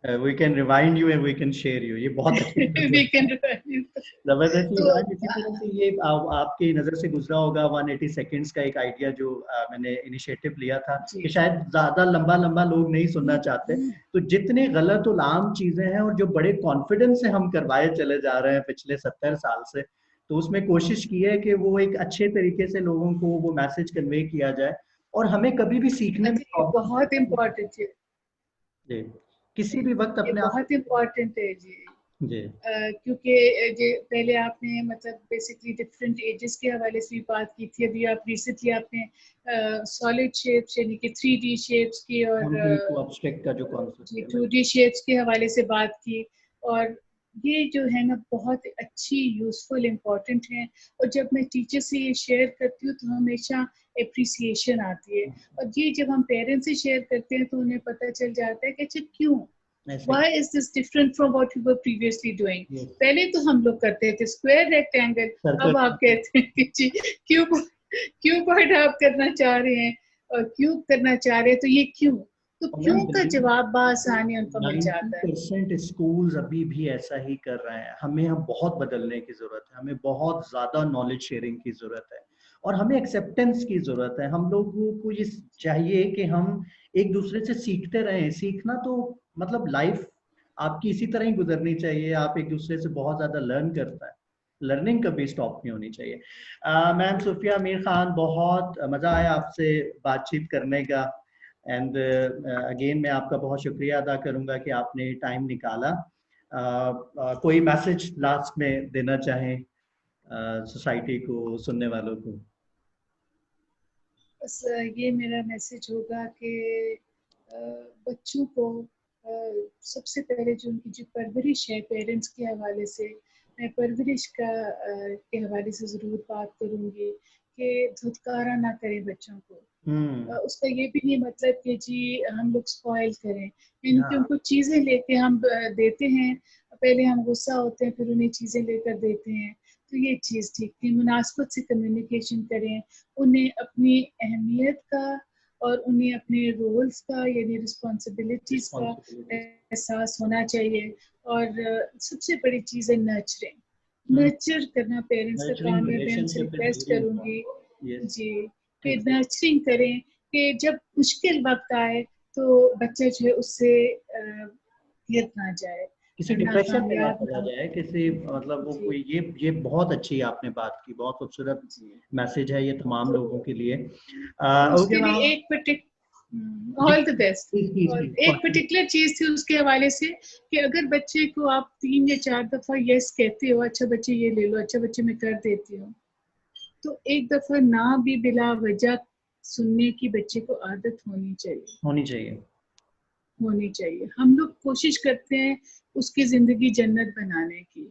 We can rewind you and we can share you, ये बहुत अच्छी है। बात वी है। Can rewind. जबरदस्त चीज। तो आज इसी तरह से ये आपकी नज़र से गुजरा होगा 180 सेकंड्स का एक आइडिया जो मैंने इनिशिएटिव लिया था जी कि शायद ज्यादा लंबा लंबा लोग नहीं सुनना चाहते, तो जितने गलत और आम चीजें हैं और जो बड़े कॉन्फिडेंस से हम करवाए चले जा रहे हैं पिछले 70 साल से, तो उसमें कोशिश की है कि वो एक अच्छे तरीके से लोगों को वो मैसेज कन्वे किया जाए। और हमें कभी भी सीखने में ये बहुत प्रॉब्लम इम्पोर्टेंट है, किसी भी वक्त ये अपने आप बहुत इम्पोर्टेंट है जी। जी क्योंकि पहले आपने मतलब बेसिकली डिफरेंट एजेस के हवाले से भी बात की थी, अभी आप रिसेंटली आपने सॉलिड शेप्स यानी कि 3D शेप्स की और 1D टू एब्स्ट्रैक्ट का जो कॉन्सेप्ट है 2D शेप्स के हवाले से बात की। और ये जो है ना बहुत अच्छी, यूजफुल, इम्पोर्टेंट है। और जब मैं टीचर से ये शेयर करती हूँ तो हमेशा अप्रिसिएशन आती है। और ये जब हम पेरेंट्स से शेयर करते हैं तो उन्हें पता चल जाता है कि अच्छा क्यों, ऐसे। why is this different from what we were previously doing? Yes. पहले तो हम लोग करते थे स्क्वायर रेक्टेंगल, अब आप सर्कल। कहते हैं कि जी क्यूब, क्यूबॉइड आप करना चाह रहे हैं और क्यूब करना चाह रहे हैं, तो ये क्यों? तो और मैम क्यों का जवाब बआसानी उनको मिल जाता है। 90% स्कूल्स अभी भी ऐसा ही कर रहे हैं। हमें हम बहुत बदलने की जरूरत है, हमें बहुत ज्यादा नॉलेज शेयरिंग की जरूरत है और हमें एक्सेप्टेंस की जरूरत है। हम लोगों को ये चाहिए कि हम एक दूसरे से सीखते रहें। सीखना तो मतलब लाइफ आपकी इसी तरह ही गुजरनी चाहिए। आप एक दूसरे से बहुत ज्यादा लर्न करता है, लर्निंग कभी स्टॉप नहीं होनी चाहिए। मैम सुफिया मीर खान, बहुत मजा आया आपसे बातचीत करने का। एंड अगेन मैं आपका बहुत शुक्रिया अदा करूंगा कि आपने टाइम निकाला। कोई मैसेज लास्ट में देना चाहें सोसाइटी को, सुनने वालों को? बस ये मेरा मैसेज होगा कि बच्चों को सबसे पहले जो उनकी जो परवरिश है पेरेंट्स के हवाले से, मैं परवरिश के हवाले से ज़रूर बात करूँगी कि धुतकारा ना करें बच्चों को। उसका ये भी नहीं मतलब कि जी हम लोग स्पॉइल करें, यानी कि उनको चीज़ें लेके हम देते हैं, पहले हम गुस्सा होते हैं फिर उन्हें चीज़ें लेकर देते हैं, तो ये चीज़ ठीक नहीं। मुनासबत से कम्युनिकेशन करें, उन्हें अपनी अहमियत का और उन्हें अपने रोल्स का यानी रिस्पॉन्सिबिलिटीज़ का एहसास होना चाहिए। और सबसे बड़ी चीज़ है नर्चरिंग। नर्चर करना पेरेंट्स का काम है। मैं उनसे रिक्वेस्ट करूँगी जी कि नर्चरिंग करें, कि जब मुश्किल वक्त आए तो बच्चा जो है उससे गिर ना जाए, किसी डिप्रेशन में ना नाकामयाब चला ना जाए, किसी मतलब वो कोई, ये बहुत अच्छी आपने बात की, बहुत खूबसूरत मैसेज है ये तमाम लोगों के लिए। उसके ओके लिए मैम एक जी, ऑल द बेस्ट। और एक जी। पर्टिकुलर चीज थी उसके हवाले से कि अगर बच्चे को आप 3 या 4 दफा यस कहते हो, अच्छा बच्चे ये ले लो, अच्छा बच्चे मैं कर देती हूँ, तो एक दफा ना भी बिला वजह सुनने की बच्चे को आदत होनी चाहिए, होनी चाहिए। होनी चाहिए। हम लोग कोशिश करते हैं उसकी जिंदगी जन्नत बनाने की,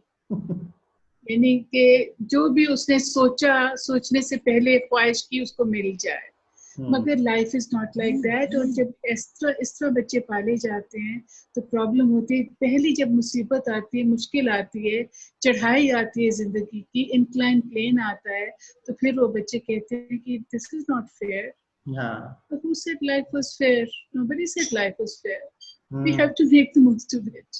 यानी कि जो भी उसने सोचा, सोचने से पहले ख्वाहिश की उसको मिल जाए, मगर life is not like that. और जब इस तरह बच्चे पाले जाते हैं तो प्रॉब्लम होती है। पहली जब मुसीबत आती है, मुश्किल आती है, चढ़ाई आती है जिंदगी की, इंक्लाइन प्लेन आता है, तो फिर वो बच्चे कहते हैं कि this is not fair. But who said life was fair? Nobody said life was fair. We have to make the most of it.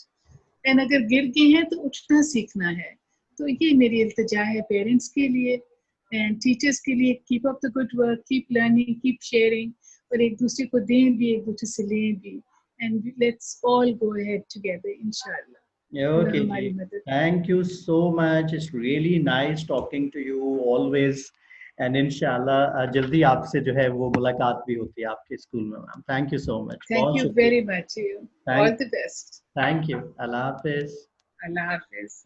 And अगर गिर गए हैं तो उठना सीखना है। तो ये मेरी इल्तिजा है पेरेंट्स के लिए एंड टीचर्स के लिए, keep up the good work, keep learning, keep sharing, और एक दूसरे को दें भी, एक दूसरे से लें भी, and let's all go ahead together इंशाल्लाह। Okay, हमारी मदद। thank you so much. It's really nice talking to you always. And इंशाल्लाह जल्दी आपसे जो है वो मुलाकात भी होती है आपके स्कूल में ma'am. Thank you so much, thank बहुत यू वेरी शुक्रिया। Much, you all thank the best. Thank you. Allah Hafiz. Allah Hafiz.